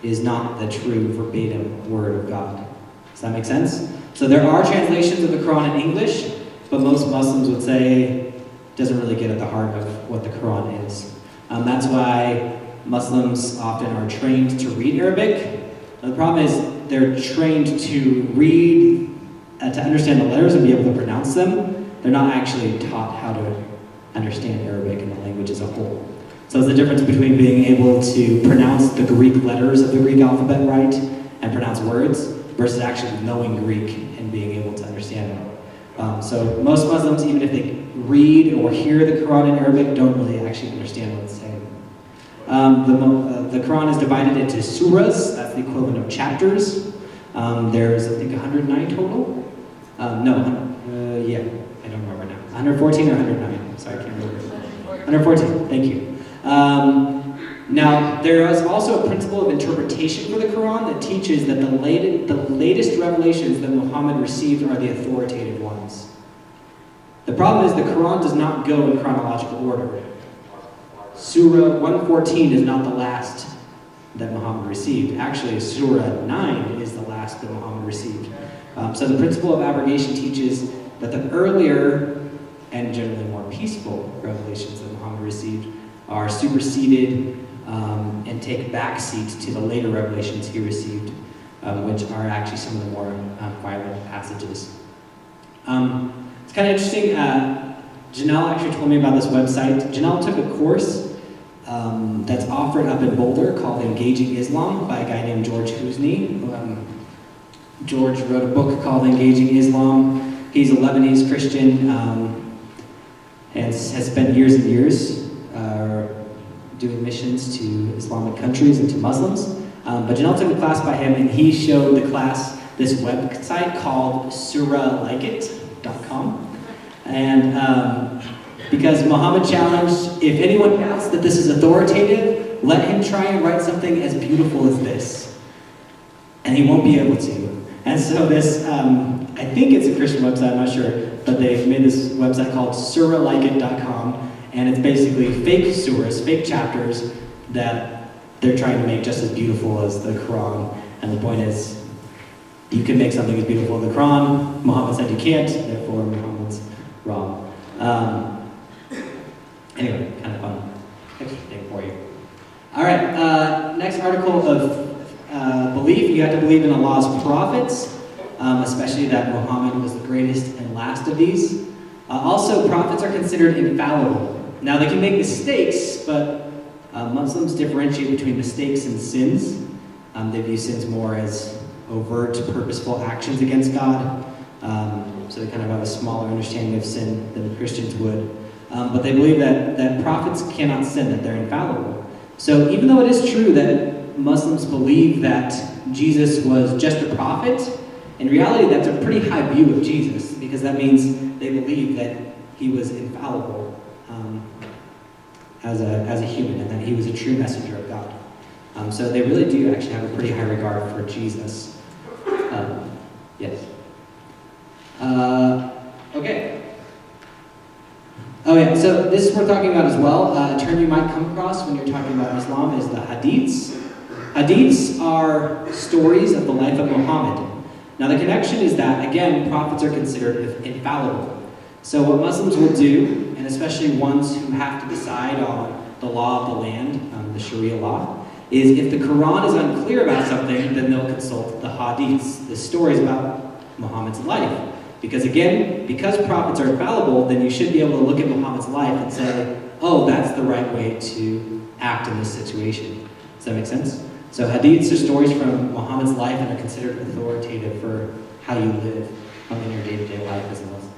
is not the true verbatim word of God. Does that make sense? So there are translations of the Quran in English, but most Muslims would say it doesn't really get at the heart of what the Quran is. That's why Muslims often are trained to read Arabic. The problem is they're trained to read, to understand the letters and be able to pronounce them. They're not actually taught how to understand Arabic and the language as a whole. So it's the difference between being able to pronounce the Greek letters of the Greek alphabet right and pronounce words versus actually knowing Greek and being able to understand it. So most Muslims, even if they read or hear the Quran in Arabic, don't really actually understand what it's saying. The Quran is divided into surahs, that's the equivalent of chapters. There's, I think, 109 total. Yeah, I don't remember now. 114 or 109? Sorry, I can't remember. 114, thank you. Now, there is also a principle of interpretation for the Quran that teaches that the latest revelations that Muhammad received are the authoritative ones. The problem is the Quran does not go in chronological order. Surah 114 is not the last that Muhammad received. Actually, Surah 9 is the last that Muhammad received. So the principle of abrogation teaches that the earlier and generally more peaceful revelations that Muhammad received are superseded and take back seats to the later revelations he received, which are actually some of the more violent passages. It's kind of interesting. Janelle actually told me about this website. Janelle took a course that's offered up in Boulder called Engaging Islam by a guy named George Husni. George wrote a book called Engaging Islam. He's a Lebanese Christian and has spent years and years doing missions to Islamic countries and to Muslims. But Janelle took a class by him, and he showed the class this website called suralikeit.com. And because Muhammad challenged, if anyone doubts that this is authoritative, let him try and write something as beautiful as this. And he won't be able to. And so this, I think it's a Christian website, I'm not sure, but they've made this website called suralikeit.com, and it's basically fake surahs, fake chapters that they're trying to make just as beautiful as the Quran. And the point is, you can make something as beautiful as the Quran. Muhammad said you can't, therefore Muhammad's wrong. Anyway, kind of fun. Extra thing for you. All right, next article of belief. You have to believe in Allah's prophets, especially that Muhammad was the greatest and last of these. Also, prophets are considered infallible. Now, they can make mistakes, but Muslims differentiate between mistakes and sins. They view sins more as overt, purposeful actions against God. So they kind of have a smaller understanding of sin than Christians would. But they believe that prophets cannot sin, that they're infallible. So even though it is true that Muslims believe that Jesus was just a prophet, in reality that's a pretty high view of Jesus, because that means they believe that he was infallible as a human, and that he was a true messenger of God. So they really do actually have a pretty high regard for Jesus. Yes. Okay. Oh yeah, so this we're talking about as well. A term you might come across when you're talking about Islam is the hadiths. Hadiths are stories of the life of Muhammad. Now the connection is that, again, prophets are considered infallible. So what Muslims will do, and especially ones who have to decide on the law of the land, the Sharia law, is if the Quran is unclear about something, then they'll consult the hadiths, the stories about Muhammad's life. Because again, because prophets are infallible, then you should be able to look at Muhammad's life and say, oh, that's the right way to act in this situation. Does that make sense? So hadiths are stories from Muhammad's life and are considered authoritative for how you live in your day-to-day life as a Muslim.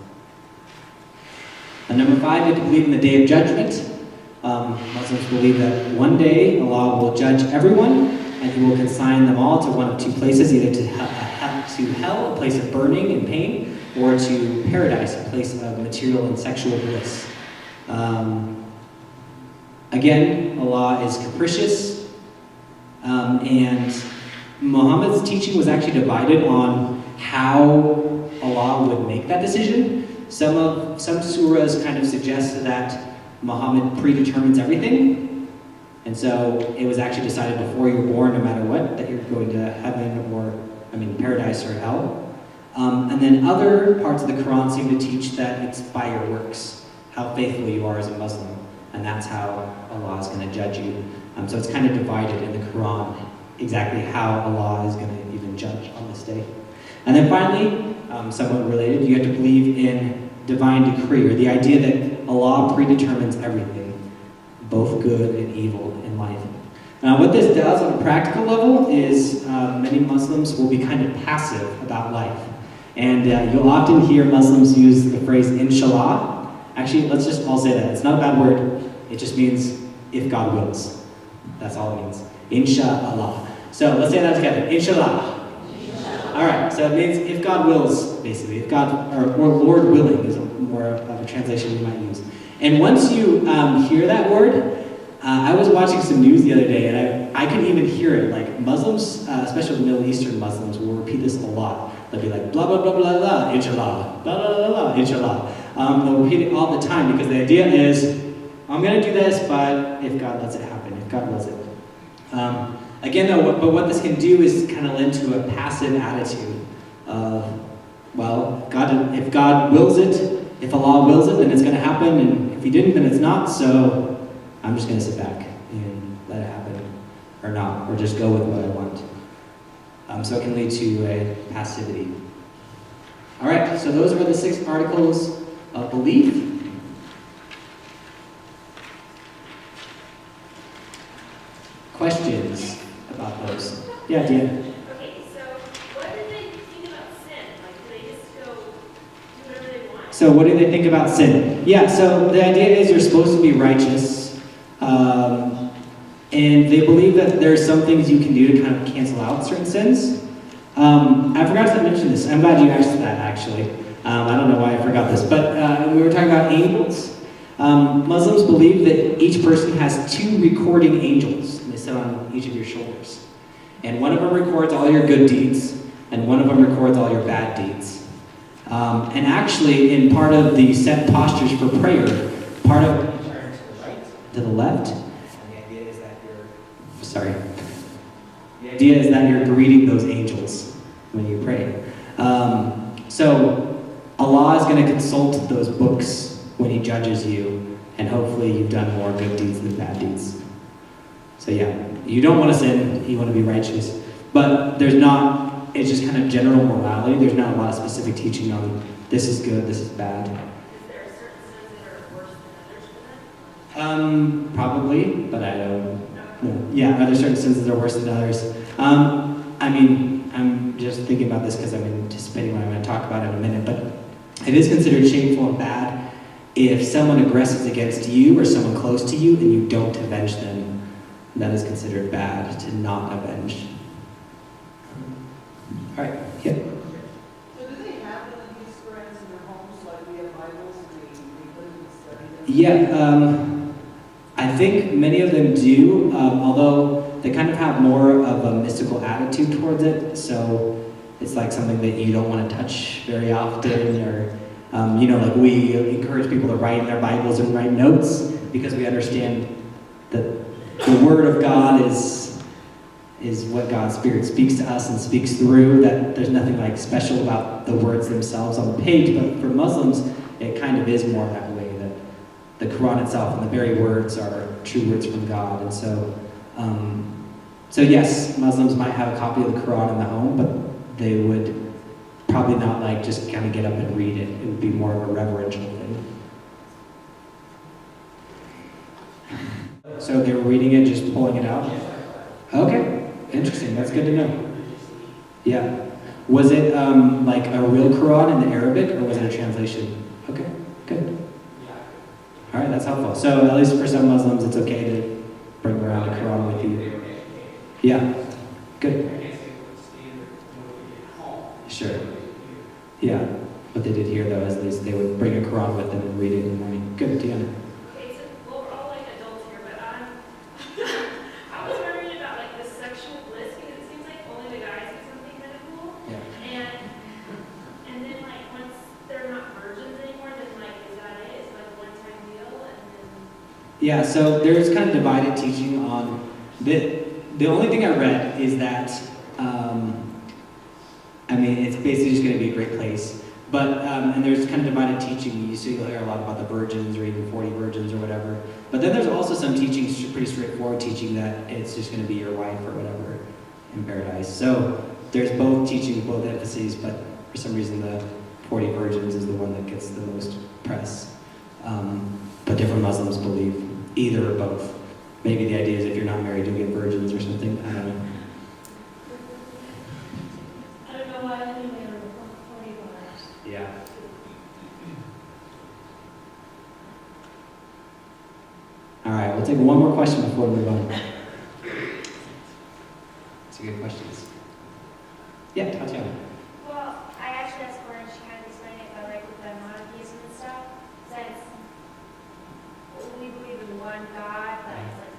And number 5, you have to believe in the Day of Judgment. Muslims believe that one day Allah will judge everyone, and He will consign them all to one of two places, either to hell, a place of burning and pain, or to paradise, a place of material and sexual bliss. Again, Allah is capricious, and Muhammad's teaching was actually divided on how Allah would make that decision. Some surahs kind of suggest that Muhammad predetermines everything, and so it was actually decided before you were born, no matter what, that you're going to heaven or, paradise or hell. And then other parts of the Quran seem to teach that it's by your works, how faithful you are as a Muslim, and that's how Allah is going to judge you. So it's kind of divided in the Quran, exactly how Allah is going to even judge on this day. And then finally, somewhat related, you have to believe in divine decree, or the idea that Allah predetermines everything, both good and evil in life. What this does on a practical level is many Muslims will be kind of passive about life. And you'll often hear Muslims use the phrase inshallah. Actually, let's just all say that. It's not a bad word. It just means if God wills. That's all it means. Inshallah. So let's say that together. Inshallah. All right, so it means if God wills, basically. If God, or Lord willing is more of a translation you might use. And once you hear that word, I was watching some news the other day, and I could even hear it. Like Muslims, especially Middle Eastern Muslims, will repeat this a lot. They'll be like, blah, blah, blah, blah, blah, inshallah, blah, blah, blah, blah, inshallah. They'll repeat it all the time because the idea is, I'm going to do this, but if God lets it happen, if God wills it. Again, though, but what this can do is kind of lend to a passive attitude of, well, if God wills it, if Allah wills it, then it's going to happen, and if He didn't, then it's not, so I'm just going to sit back and let it happen, or not, or just go with what I want. So it can lead to a passivity. All right, so those were the 6 articles of belief. Questions about those? Yeah, Deanna. Okay, so what do they think about sin? Like, do they just go do whatever they want? So what do they think about sin? Yeah, so the idea is you're supposed to be righteous. And they believe that there are some things you can do to kind of cancel out certain sins. I forgot to mention this. I'm glad you asked that, actually. I don't know why I forgot this. But we were talking about angels. Muslims believe that each person has 2 recording angels. And they sit on each of your shoulders. And one of them records all your good deeds. And one of them records all your bad deeds. And actually, in part of the set postures for prayer, part of turn to the right, to the left, and the idea is that the idea is that you're greeting those angels when you pray. So Allah is going to consult those books when He judges you, and hopefully you've done more good deeds than bad deeds. So yeah, you don't want to sin, you want to be righteous, but it's just kind of general morality. There's not a lot of specific teaching on this is good, this is bad. Is there certain sins that are worse than others for that? Probably, but I don't know. Yeah, are there certain sins that are worse than others? I mean, I'm just thinking about this because I'm anticipating what I'm going to talk about in a minute, but it is considered shameful and bad if someone aggresses against you or someone close to you and you don't avenge them. That is considered bad, to not avenge. All right, yeah. So do they have one of these friends in their homes, like we have Bibles, and they put them to study them? Yeah, I think many of them do, although they kind of have more of a mystical attitude towards it, so it's like something that you don't want to touch very often, or, like we encourage people to write in their Bibles and write notes, because we understand that the Word of God is what God's Spirit speaks to us and speaks through, that there's nothing like special about the words themselves on the page, but for Muslims, it kind of is more that way, that the Quran itself and the very words are true words from God. And so yes, Muslims might have a copy of the Quran in the home, but they would probably not like just kind of get up and read it. It would be more of a reverential thing. So they were reading it, just pulling it out? Okay, interesting, that's good to know. Yeah. Was it like a real Quran in the Arabic, or was it a translation? Okay, good. All right, that's helpful. So at least for some Muslims, it's okay to bring around a Quran with you. Yeah, good. Sure. Yeah, what they did here, though, is at least they would bring a Quran with them and read it in the morning. Good, Deanna. Okay, so, well, we're all like adults here, but I was wondering about like the sexual bliss, because it seems like only the guys get something kind of cool. Yeah. And then like once they're not virgins anymore, then like is that it? It's like a one-time deal, and then. Yeah, so there's kind of divided teaching on the only thing I read is that it's basically just going to be a great place. But and there's kind of divided teaching. So you'll hear a lot about the virgins, or even 40 virgins, or whatever. But then there's also some teaching, pretty straightforward teaching, that it's just going to be your wife or whatever in paradise. So there's both teaching, both emphases, but for some reason the 40 virgins is the one that gets the most press. But different Muslims believe either or both. Maybe the idea is if you're not married, you'll get virgins or something. I don't know. I don't know why I think they were 40 bars. Yeah. All right, we'll take one more question before we move on. That's a good questions. Yeah, Tatiana. Well, I actually asked Lauren, she kind of explained it, but like with the monotheism and stuff, since we believe in one God, but it's like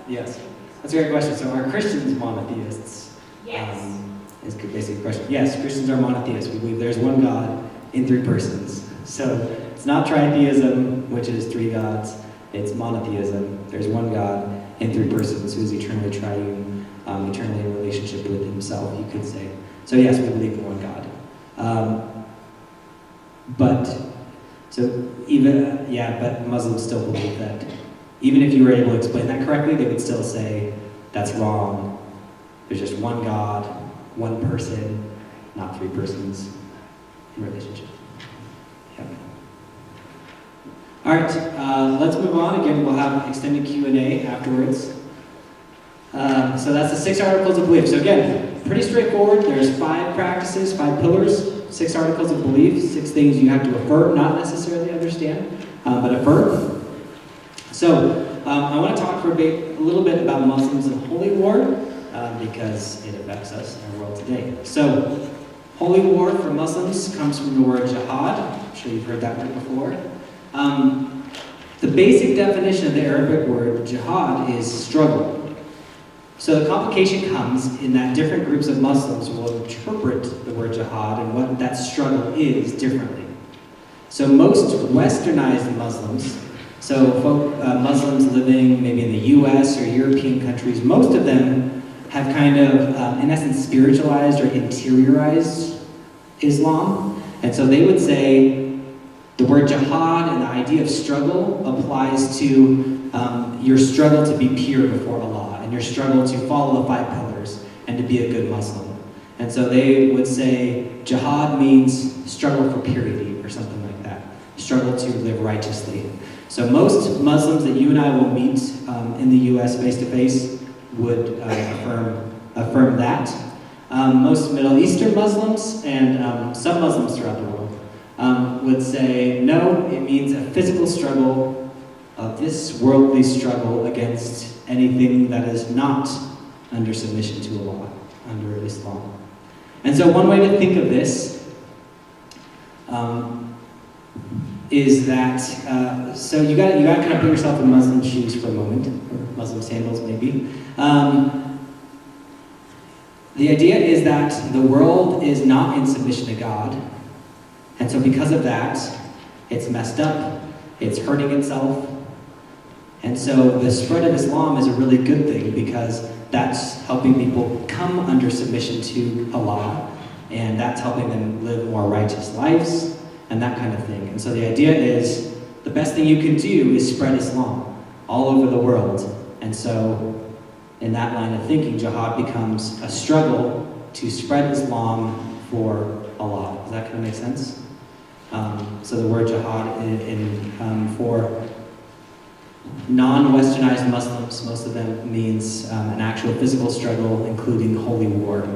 Yes. That's a great question. So are Christians monotheists? Yes. Is basically the question. Yes, Christians are monotheists. We believe there's one God in three persons. So it's not tritheism, which is three gods. It's monotheism. There's one God in three persons who is eternally triune, eternally in relationship with himself, you could say. So yes, we believe in one God. But Muslims still believe that even if you were able to explain that correctly, they would still say that's wrong. There's just one God, one person, not three persons in relationship. Yeah. All right, let's move on. Again, we'll have extended Q&A afterwards. So that's the 6 articles of belief. So again, pretty straightforward. There's 5 practices, 5 pillars, 6 articles of belief, 6 things you have to affirm, not necessarily understand, but affirm. So I want to talk for a little bit about Muslims and holy war, because it affects us in our world today. So holy war for Muslims comes from the word jihad. I'm sure you've heard that word before. The basic definition of the Arabic word jihad is struggle. So the complication comes in that different groups of Muslims will interpret the word jihad and what that struggle is differently. So most westernized Muslims, Muslims living maybe in the US or European countries, most of them have kind of, in essence, spiritualized or interiorized Islam. And so they would say the word jihad and the idea of struggle applies to your struggle to be pure before Allah, and your struggle to follow the 5 pillars and to be a good Muslim. And so they would say jihad means struggle for purity or something like that, struggle to live righteously. So most Muslims that you and I will meet in the US face-to-face would affirm that. Most Middle Eastern Muslims and some Muslims throughout the world would say, no, it means a physical struggle, this worldly struggle against anything that is not under submission to Allah, under Islam. And so one way to think of this is that, so you got to kind of put yourself in Muslim shoes for a moment, or Muslim sandals maybe. The idea is that the world is not in submission to God, and so because of that, it's messed up, it's hurting itself, and so the spread of Islam is a really good thing because that's helping people come under submission to Allah, and that's helping them live more righteous lives, and that kind of thing. And so the idea is, the best thing you can do is spread Islam all over the world. And so, in that line of thinking, jihad becomes a struggle to spread Islam for Allah. Does that kind of make sense? So the word jihad for non-Westernized Muslims, most of them means an actual physical struggle, including holy war.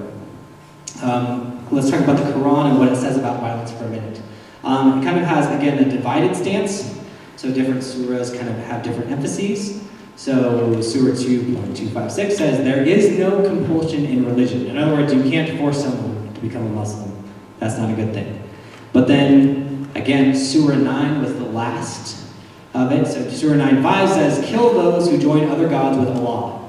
Let's talk about the Quran and what it says about violence for a minute. It kind of has, again, a divided stance. So different surahs kind of have different emphases. So Surah 2.256 says, there is no compulsion in religion. In other words, you can't force someone to become a Muslim. That's not a good thing. But then, again, Surah 9 was the last of it. So Surah 9.5 says, kill those who join other gods with Allah.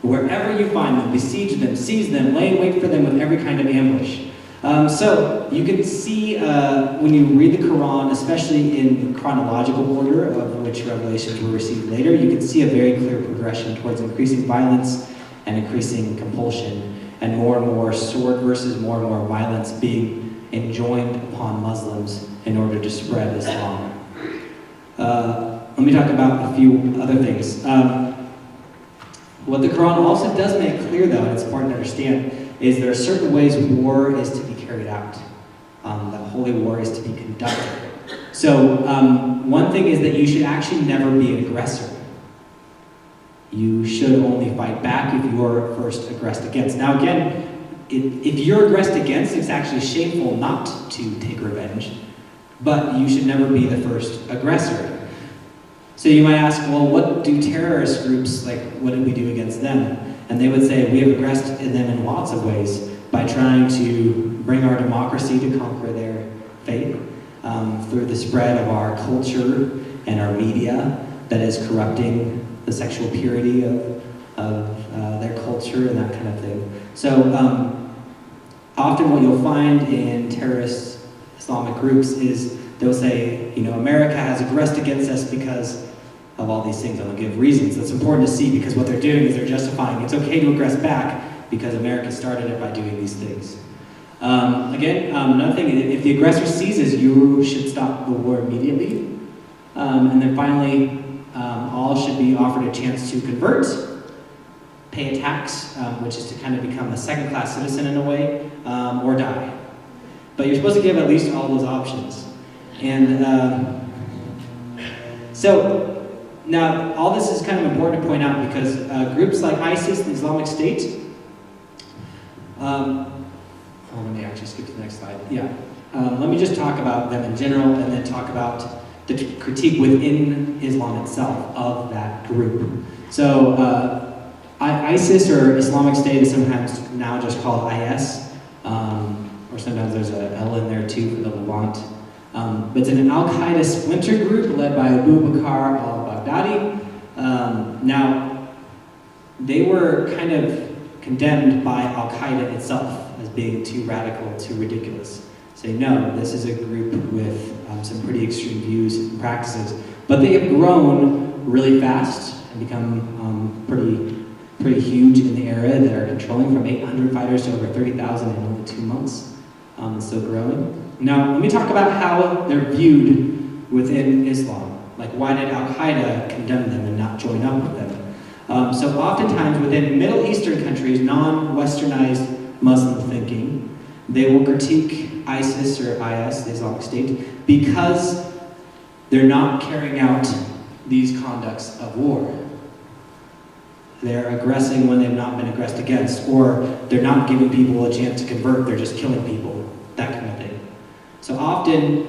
Wherever you find them, besiege them, seize them, lay in wait for them with every kind of ambush. So you can see when you read the Quran, especially in chronological order of which revelations were received later, you can see a very clear progression towards increasing violence and increasing compulsion, and more sword versus more and more violence being enjoined upon Muslims in order to spread Islam. Let me talk about a few other things. What the Quran also does make clear, though, and it's important to understand, is there are certain ways war is to be carried out, that holy war is to be conducted. So one thing is that you should actually never be an aggressor. You should only fight back if you are first aggressed against. Now again, if you're aggressed against, it's actually shameful not to take revenge, but you should never be the first aggressor. So you might ask, well, what do terrorist groups, what did we do against them? And they would say, we have aggressed them in lots of ways by trying to bring our democracy to conquer their faith, through the spread of our culture and our media that is corrupting the sexual purity of their culture and that kind of thing. So often what you'll find in terrorist Islamic groups is they'll say, America has aggressed against us because of all these things. And they'll give reasons. That's important to see because what they're doing is they're justifying it's okay to aggress back because America started it by doing these things. Another thing, if the aggressor seizes, you should stop the war immediately. And then finally, all should be offered a chance to convert, pay a tax, which is to kind of become a second-class citizen in a way, or die. But you're supposed to give at least all those options. And so now all this is kind of important to point out because groups like ISIS, the Islamic State, let me actually skip to the next slide. Yeah. Let me just talk about them in general and then talk about the critique within Islam itself of that group. So ISIS or Islamic State is sometimes now just called IS, or sometimes there's an L in there too for the Levant. But it's an Al-Qaeda splinter group led by Abu Bakr al-Baghdadi. Now, they were kind of condemned by Al-Qaeda itself as being too radical, too ridiculous. Say, no, this is a group with some pretty extreme views and practices. But they have grown really fast and become pretty huge in the area that are controlling from 800 fighters to over 30,000 in only 2 months. It's still growing. Now, let me talk about how they're viewed within Islam. Like, why did Al-Qaeda condemn them and not join up with them? So oftentimes within Middle Eastern countries, non-Westernized Muslim thinking, they will critique ISIS or IS, the Islamic State, because they're not carrying out these conducts of war. They're aggressing when they've not been aggressed against, or they're not giving people a chance to convert, they're just killing people, that kind of thing. So often,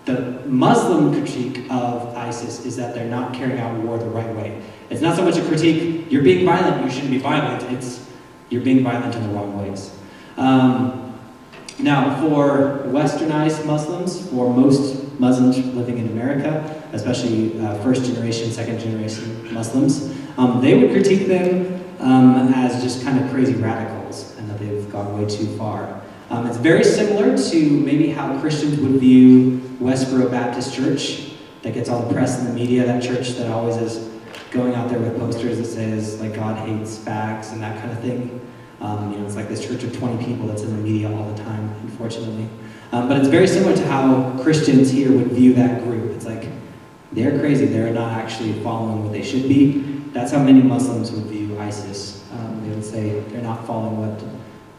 the Muslim critique of ISIS is that they're not carrying out war the right way. It's not so much a critique, you're being violent, you shouldn't be violent, it's you're being violent in the wrong ways. Now, for Westernized Muslims, for most Muslims living in America, especially first generation, second generation Muslims, they would critique them as just kind of crazy radicals and that they've gone way too far. It's very similar to maybe how Christians would view Westboro Baptist Church that gets all the press in the media, that church that always is going out there with posters that says, like, God hates fags and that kind of thing. It's like this church of 20 people that's in the media all the time, unfortunately. But it's very similar to how Christians here would view that group. It's like, they're crazy, they're not actually following what they should be. That's how many Muslims would view ISIS. They would say they're not following what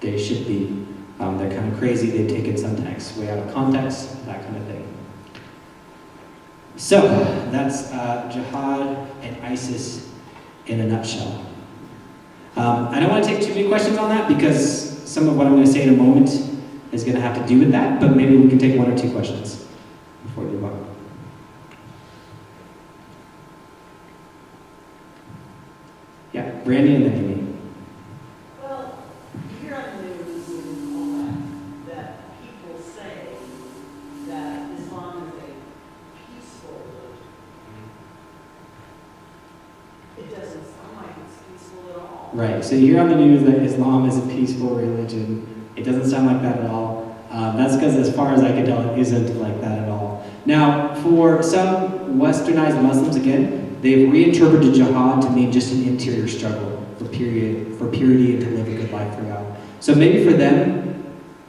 they should be. They're kind of crazy, they've taken some texts way out of context, that kind of thing. So, that's jihad and ISIS in a nutshell. I don't want to take too many questions on that because some of what I'm going to say in a moment is going to have to do with that, but maybe we can take 1 or 2 questions before we move on. Yeah, Brandy and then Amy. Well, you hear on the news and all that people say that Islam is a peaceful religion. It doesn't sound like it's peaceful at all. Right, so you hear on the news that Islam is a peaceful religion. It doesn't sound like that at all. That's because as far as I can tell, it isn't like that at all. Now, for some Westernized Muslims, again, they've reinterpreted jihad to mean just an interior struggle for purity and to live a good life for God. So maybe for them,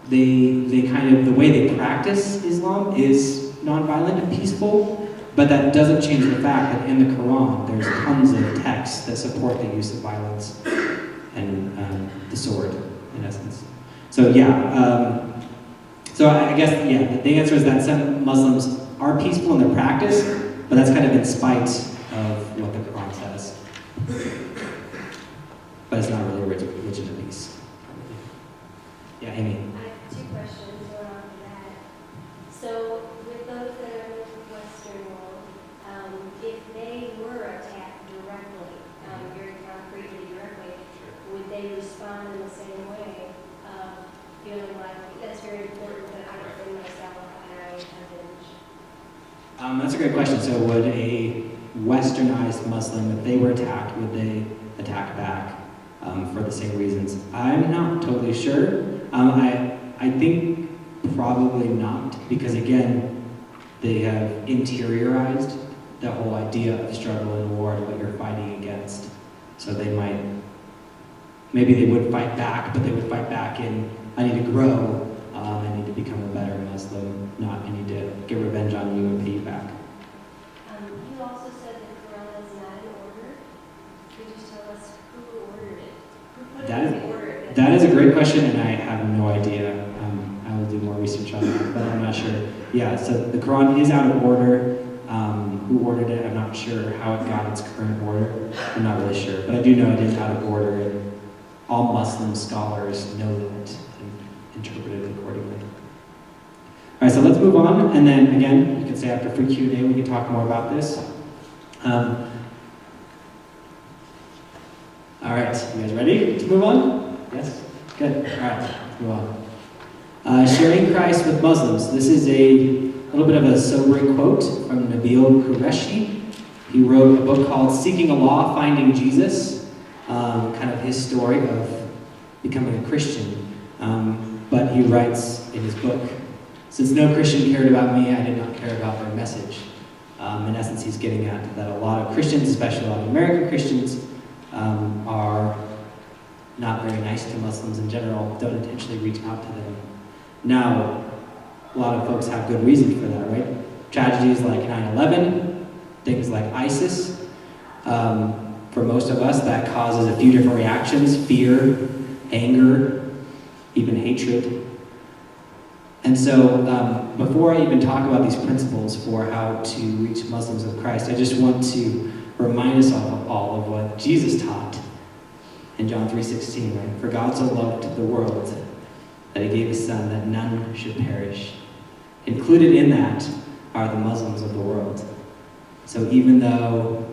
they kind of, the way they practice Islam is nonviolent and peaceful, but that doesn't change the fact that in the Quran, there's tons of texts that support the use of violence and the sword, in essence. So yeah, so I guess, yeah, the answer is that some Muslims are peaceful in their practice, but that's kind of in spite of what the Quran says. But it's not really a religion of peace. Yeah, Amy. I have 2 questions around that. So, with those that are in the Western world, if they were attacked directly, very concretely directly, would they respond in the same way, feeling like that's very important that I defend myself and I avenge? That's a great question. So would a Westernized Muslim, if they were attacked, would they attack back for the same reasons. I'm not totally sure. I think probably not, because again, they have interiorized the whole idea of struggle and war and what you're fighting against. So maybe they would fight back, but they would fight back in, I need to grow, I need to become a better Muslim, not I need to get revenge on you and pay you back. You also said the Quran is not in order. Could you just tell us who ordered it? Who put That it is- in the order? That is a great question, and I have no idea. I will do more research on that, but I'm not sure. Yeah, so the Quran is out of order. Who ordered it, I'm not sure. How it got its current order, I'm not really sure. But I do know it is out of order, and all Muslim scholars know that and interpret it accordingly. All right, so let's move on, and then again, you can say after free Q&A we can talk more about this. All right, you guys ready to move on? Yes? Good. All right, let's move on. Sharing Christ with Muslims. This is a little bit of a sobering quote from Nabil Qureshi. He wrote a book called Seeking Allah, Finding Jesus, kind of his story of becoming a Christian. But he writes in his book, since no Christian cared about me, I did not care about their message. In essence, he's getting at that a lot of Christians, especially a lot of American Christians, are not very nice to Muslims in general, don't intentionally reach out to them. Now, a lot of folks have good reason for that, right? Tragedies like 9/11, things like ISIS. For most of us, that causes a few different reactions: fear, anger, even hatred. And so, before I even talk about these principles for how to reach Muslims with Christ, I just want to remind us all of what Jesus taught in John 3:16, right? For God so loved the world that he gave his son that none should perish. Included in that are the Muslims of the world. So even though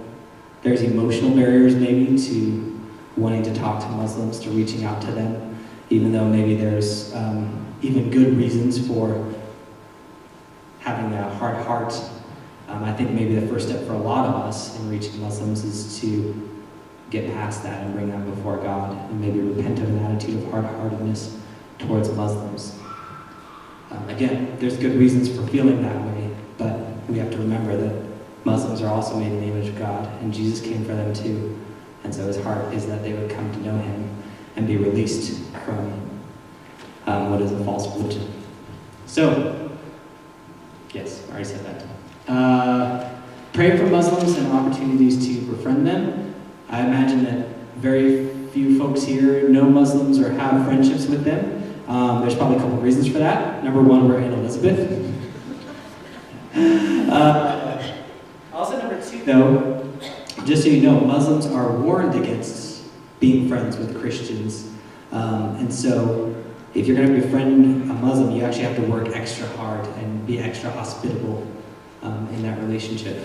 there's emotional barriers maybe to wanting to talk to Muslims, to reaching out to them, even though maybe there's even good reasons for having a hard heart, I think maybe the first step for a lot of us in reaching Muslims is to get past that and bring that before God and maybe repent of an attitude of hard-heartedness towards Muslims. Again, there's good reasons for feeling that way, but we have to remember that Muslims are also made in the image of God, and Jesus came for them too. And so his heart is that they would come to know him and be released from what is a false religion. So, yes, I already said that. Pray for Muslims and opportunities to befriend them. I imagine that very few folks here know Muslims or have friendships with them. There's probably a couple of reasons for that. Number one, we're in Elizabeth. Also, number two, though, just so you know, Muslims are warned against being friends with Christians. And so, if you're going to befriend a Muslim, you actually have to work extra hard and be extra hospitable in that relationship.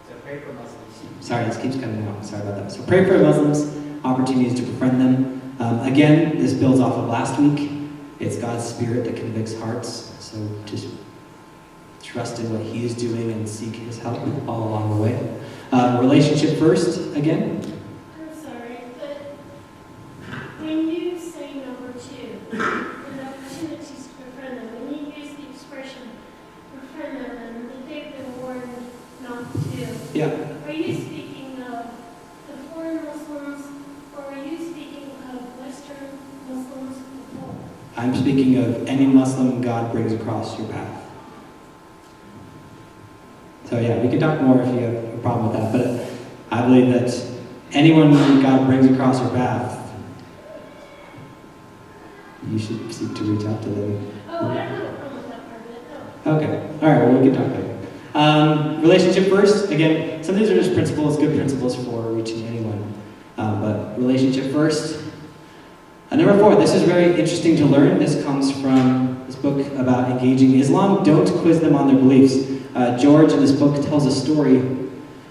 So pray for Muslims. Sorry, this keeps coming out. Sorry about that. So pray for Muslims, opportunities to befriend them. Again, this builds off of last week. It's God's Spirit that convicts hearts. So just trust in what he is doing and seek his help all along the way. Relationship first, again. I'm sorry, but when you say number two, the opportunities to befriend them, when you use the expression befriend them and that they've been warned not to, Yeah. are you speaking of the foreign Muslims or are you speaking of Western Muslims as well? I'm speaking of any Muslim God brings across your path. So yeah, we can talk more if you have a problem with that, but I believe that anyone God brings across your path, you should seek to reach out to them. Oh, I don't have a problem with that part of it, no. Okay, all right, well, we can talk later. Relationship first, again, some of these are just principles, good principles for reaching anyone, but relationship first. Number 4, this is very interesting to learn. This comes from this book about engaging Islam. Don't quiz them on their beliefs. George in this book tells a story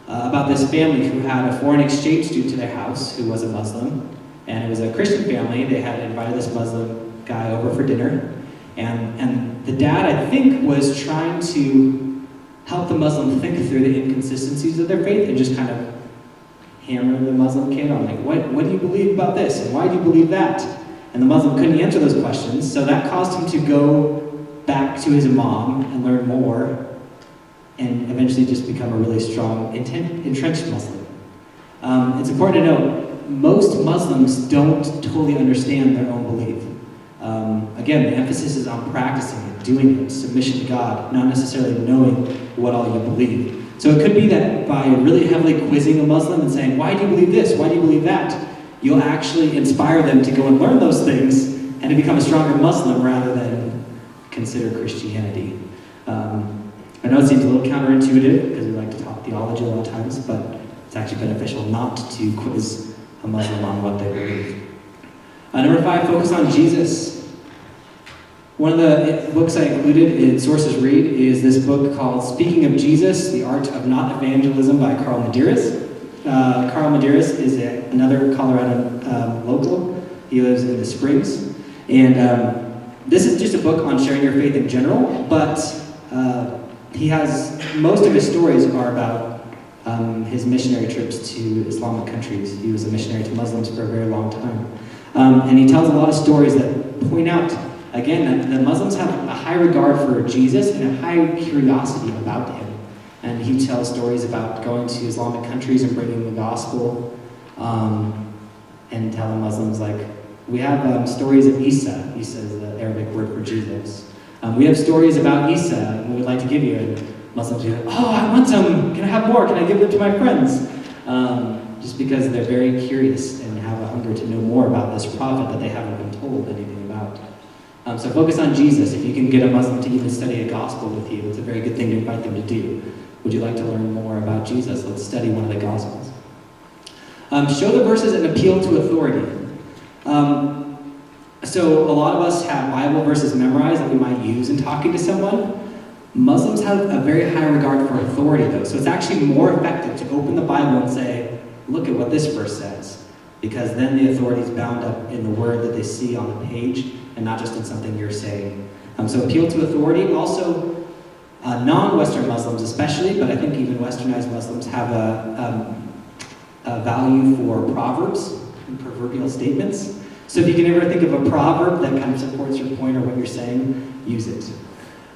about this family who had a foreign exchange student to their house who was a Muslim. And it was a Christian family. They had invited this Muslim guy over for dinner. And the dad, I think, was trying to help the Muslim think through the inconsistencies of their faith and just kind of hammer the Muslim kid on, like, what do you believe about this? And why do you believe that? And the Muslim couldn't answer those questions, so that caused him to go back to his imam and learn more, and eventually just become a really strong, entrenched Muslim. It's important to note, most Muslims don't totally understand their own belief. Again, the emphasis is on practicing it, doing it, submission to God, not necessarily knowing what all you believe. So it could be that by really heavily quizzing a Muslim and saying, why do you believe this? Why do you believe that? You'll actually inspire them to go and learn those things and to become a stronger Muslim rather than consider Christianity. I know it seems a little counterintuitive because we like to talk theology a lot of times, but it's actually beneficial not to quiz a Muslim on what they believe. Number 5, focus on Jesus. One of the books I included in Sources Read is this book called Speaking of Jesus, The Art of Not Evangelism by Carl Medeiros. Carl Medeiros is another Colorado local. He lives in the Springs. And this is just a book on sharing your faith in general, but he has, most of his stories are about his missionary trips to Islamic countries. He was a missionary to Muslims for a very long time. And he tells a lot of stories that point out, again, that the Muslims have a high regard for Jesus and a high curiosity about him. And he tells stories about going to Islamic countries and bringing the gospel, and telling Muslims, like, we have stories of Isa. Isa is the Arabic word for Jesus. We have stories about Isa, and we would like to give you. And Muslims are like, oh, I want some. Can I have more? Can I give them to my friends? Just because they're very curious and have a hunger to know more about this prophet that they haven't been told anything about. So focus on Jesus. If you can get a Muslim to even study a gospel with you, it's a very good thing to invite them to do. Would you like to learn more about Jesus? Let's study one of the gospels. Show the verses and appeal to authority. So a lot of us have Bible verses memorized that we might use in talking to someone. Muslims have a very high regard for authority, though. So it's actually more effective to open the Bible and say, look at what this verse says. Because then the authority is bound up in the word that they see on the page and not just in something you're saying. So appeal to authority. Also, non-Western Muslims especially, but I think even Westernized Muslims have a value for proverbs and proverbial statements. So if you can ever think of a proverb that kind of supports your point or what you're saying, use it.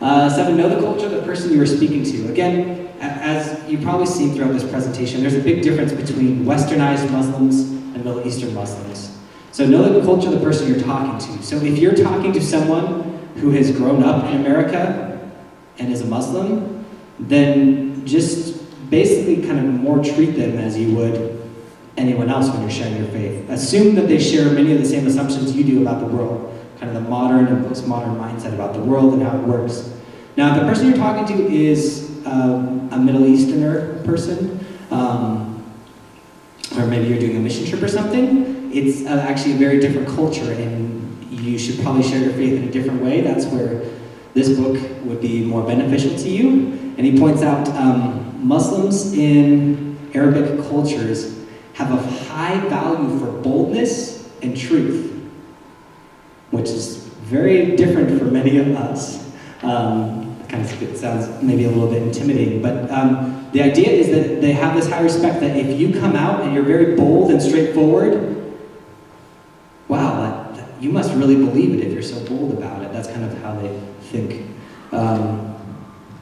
7, know the culture of the person you are speaking to. Again, as you've probably seen throughout this presentation, there's a big difference between Westernized Muslims and Middle Eastern Muslims. So know the culture of the person you're talking to. So if you're talking to someone who has grown up in America and is a Muslim, then just basically kind of more treat them as you would anyone else when you're sharing your faith. Assume that they share many of the same assumptions you do about the world, kind of the modern and postmodern mindset about the world and how it works. Now, if the person you're talking to is a Middle Easterner person, or maybe you're doing a mission trip or something, it's actually a very different culture, and you should probably share your faith in a different way. That's where this book would be more beneficial to you. And he points out Muslims in Arabic cultures have a high value for boldness and truth, which is very different for many of us. It sounds maybe a little bit intimidating, but the idea is that they have this high respect that if you come out and you're very bold and straightforward, wow, you must really believe it if you're so bold about it. That's kind of how they think.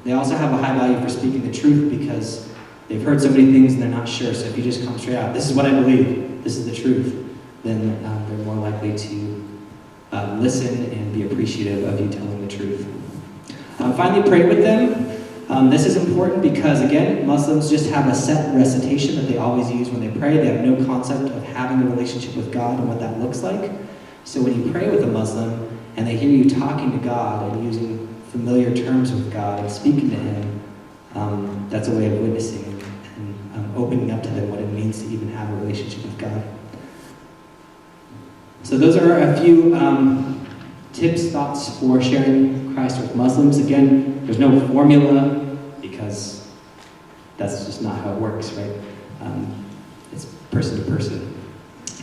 They also have a high value for speaking the truth because they've heard so many things and they're not sure. So if you just come straight out, this is what I believe, this is the truth, then they're more likely to listen and be appreciative of you telling the truth. Finally, pray with them. This is important because, again, Muslims just have a set recitation that they always use when they pray. They have no concept of having a relationship with God and what that looks like. So when you pray with a Muslim and they hear you talking to God and using familiar terms with God and speaking to Him, that's a way of witnessing and opening up to them what it means to even have a relationship with God. So those are a few tips, thoughts for sharing Christ with Muslims. Again, there's no formula because that's just not how it works, right? It's person to person.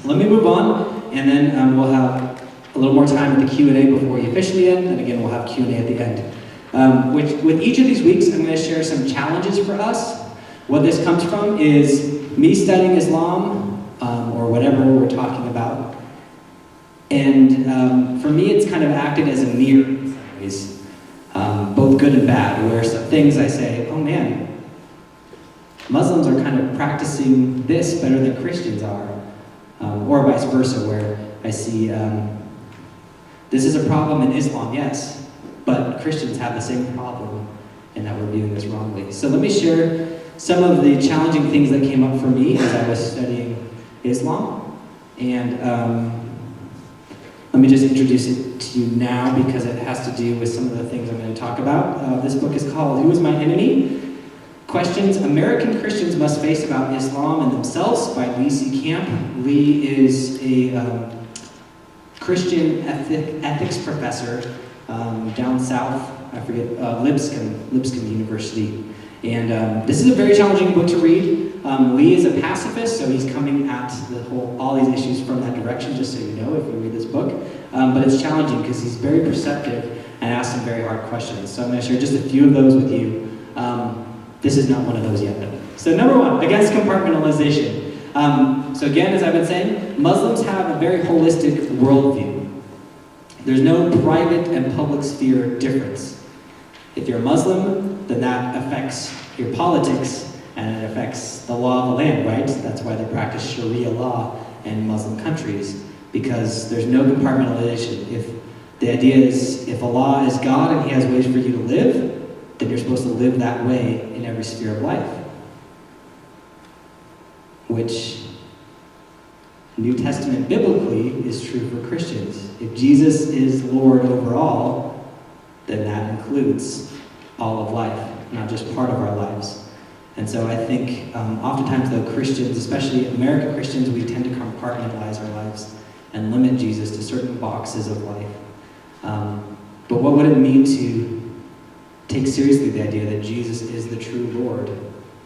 Let me move on, and then we'll have a little more time at the Q&A before we officially end, and again, we'll have Q&A at the end. With each of these weeks, I'm going to share some challenges for us. What this comes from is me studying Islam, or whatever we're talking about. And for me, it's kind of acted as a mirror in some ways, both good and bad, where some things I say, oh man, Muslims are kind of practicing this better than Christians are, or vice versa, where I see this is a problem in Islam, yes, but Christians have the same problem in that we're viewing this wrongly. So let me share some of the challenging things that came up for me as I was studying Islam. And let me just introduce it to you now because it has to do with some of the things I'm going to talk about. This book is called Who is My Enemy? Questions American Christians Must Face About Islam and Themselves by Lee C. Camp. Lee is a Christian ethics professor down south, I forget, Lipscomb University. And this is a very challenging book to read. Lee is a pacifist, so he's coming at all these issues from that direction, just so you know if you read this book. But it's challenging because he's very perceptive and asks some very hard questions. So I'm going to share just a few of those with you. This is not one of those yet, though. So number one, against compartmentalization. So again, as I've been saying, Muslims have a very holistic worldview. There's no private and public sphere difference. If you're a Muslim, then that affects your politics and it affects the law of the land, right? That's why they practice Sharia law in Muslim countries, because there's no compartmentalization. If the idea is, if Allah is God and He has ways for you to live, then you're supposed to live that way in every sphere of life. Which, New Testament biblically, is true for Christians. If Jesus is Lord over all, then that includes all of life, not just part of our lives. And so I think oftentimes though Christians, especially American Christians, we tend to compartmentalize our lives and limit Jesus to certain boxes of life. But what would it mean to take seriously the idea that Jesus is the true Lord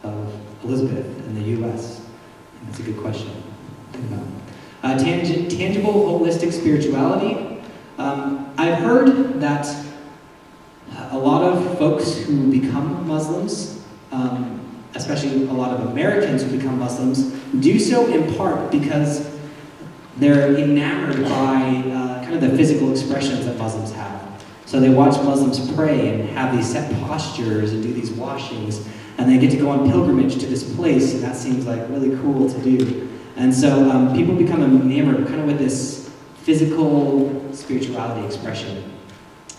of Elizabeth in the U.S.? That's a good question to think about. Tangible, holistic spirituality. I've heard that a lot of folks who become Muslims, especially a lot of Americans who become Muslims, do so in part because they're enamored by kind of the physical expressions that Muslims have. So they watch Muslims pray and have these set postures and do these washings, and they get to go on pilgrimage to this place, and that seems like really cool to do. And so people become enamored kind of with this physical spirituality expression.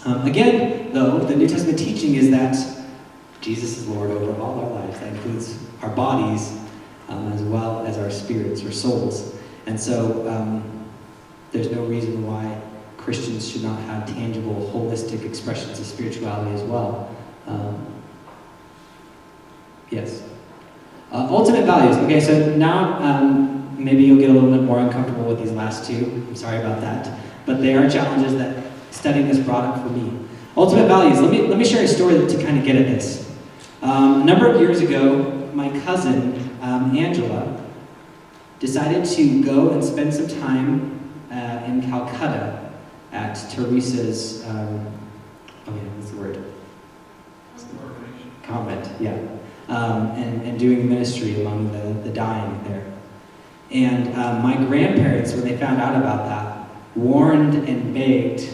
Again, though, the New Testament teaching is that Jesus is Lord over all our lives. That includes our bodies as well as our spirits or souls. And so there's no reason why Christians should not have tangible, holistic expressions of spirituality as well. Yes. Ultimate values. Okay, so now maybe you'll get a little bit more uncomfortable with these last two. I'm sorry about that. But they are challenges that studying this brought up for me. Ultimate values. Let me share a story to kind of get at this. A number of years ago, my cousin, Angela, decided to go and spend some time in Calcutta at Teresa's, what's the word? Convent, yeah. And doing ministry among the dying there. And my grandparents, when they found out about that, warned and begged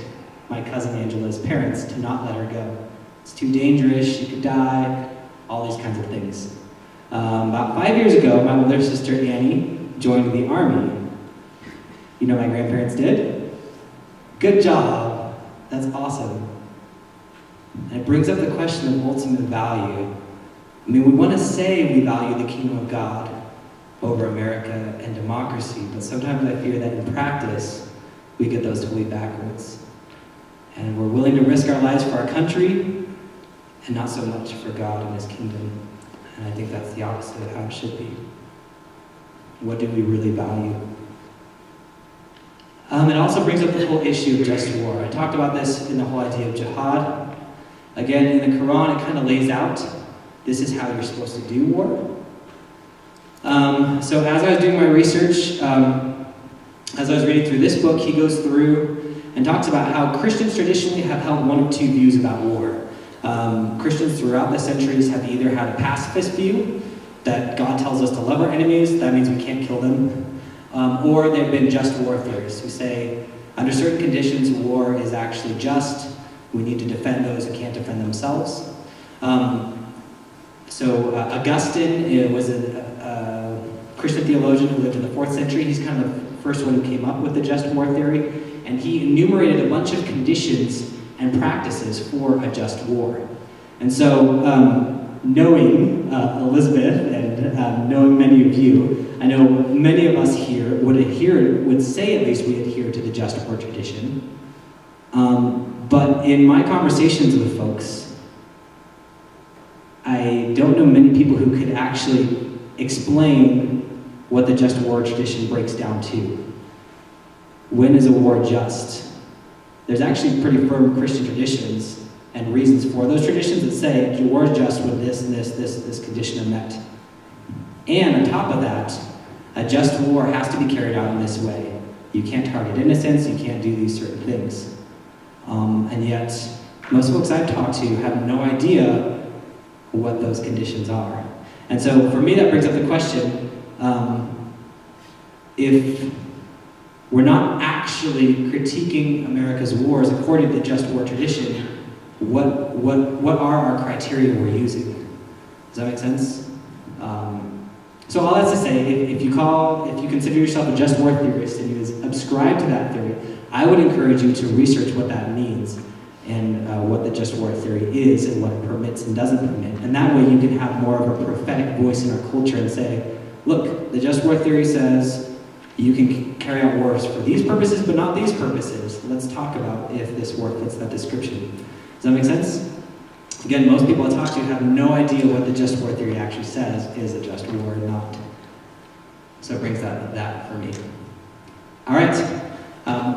my cousin Angela's parents to not let her go. It's too dangerous, she could die, all these kinds of things. About 5 years ago, my older sister Annie joined the army. You know what my grandparents did? Good job. That's awesome. And it brings up the question of ultimate value. I mean, we want to say we value the kingdom of God over America and democracy, but sometimes I fear that in practice, we get those totally backwards. And we're willing to risk our lives for our country and not so much for God and His kingdom. And I think that's the opposite of how it should be. What do we really value? It also brings up the whole issue of just war. I talked about this in the whole idea of jihad. Again, in the Quran, it kind of lays out, this is how you're supposed to do war. So as I was doing my research, as I was reading through this book, he goes through and talks about how Christians traditionally have held one of two views about war. Christians throughout the centuries have either had a pacifist view, that God tells us to love our enemies, that means we can't kill them. Or they've been just war theorists who say, under certain conditions, war is actually just. We need to defend those who can't defend themselves. Augustine was a Christian theologian who lived in the 4th century. He's kind of the first one who came up with the just war theory, and he enumerated a bunch of conditions and practices for a just war. And so, knowing Elizabeth and knowing many of you, I know many of us here would say at least we adhere to the just war tradition. But in my conversations with folks, I don't know many people who could actually explain what the just war tradition breaks down to. When is a war just? There's actually pretty firm Christian traditions and reasons for those traditions that say your war is just when this condition are met. And on top of that, a just war has to be carried out in this way. You can't target innocents, you can't do these certain things. And yet, most folks I've talked to have no idea what those conditions are. And so for me, that brings up the question, if we're not actually critiquing America's wars according to the just war tradition, what are our criteria we're using? Does that make sense? So all that's to say, if you consider yourself a just war theorist and you subscribe to that theory, I would encourage you to research what that means and what the just war theory is and what it permits and doesn't permit. And that way you can have more of a prophetic voice in our culture and say, look, the just war theory says you can carry out wars for these purposes, but not these purposes. Let's talk about if this war fits that description. Does that make sense? Again, most people I talk to have no idea what the just war theory actually says is a just war or not. So it brings that for me. All right.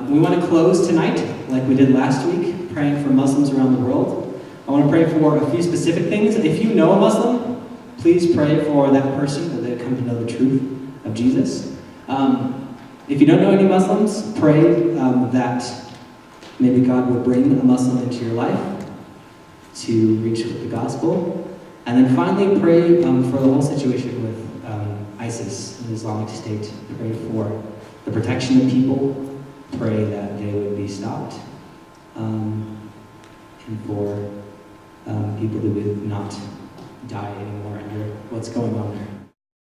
We want to close tonight, like we did last week, praying for Muslims around the world. I want to pray for a few specific things. If you know a Muslim, please pray for that person that they come to know the truth of Jesus. If you don't know any Muslims, pray that maybe God would bring a Muslim into your life to reach with the gospel. And then finally, pray for the whole situation with ISIS, the Islamic State. Pray for the protection of people. Pray that they would be stopped. And for people who would not die anymore under what's going on there.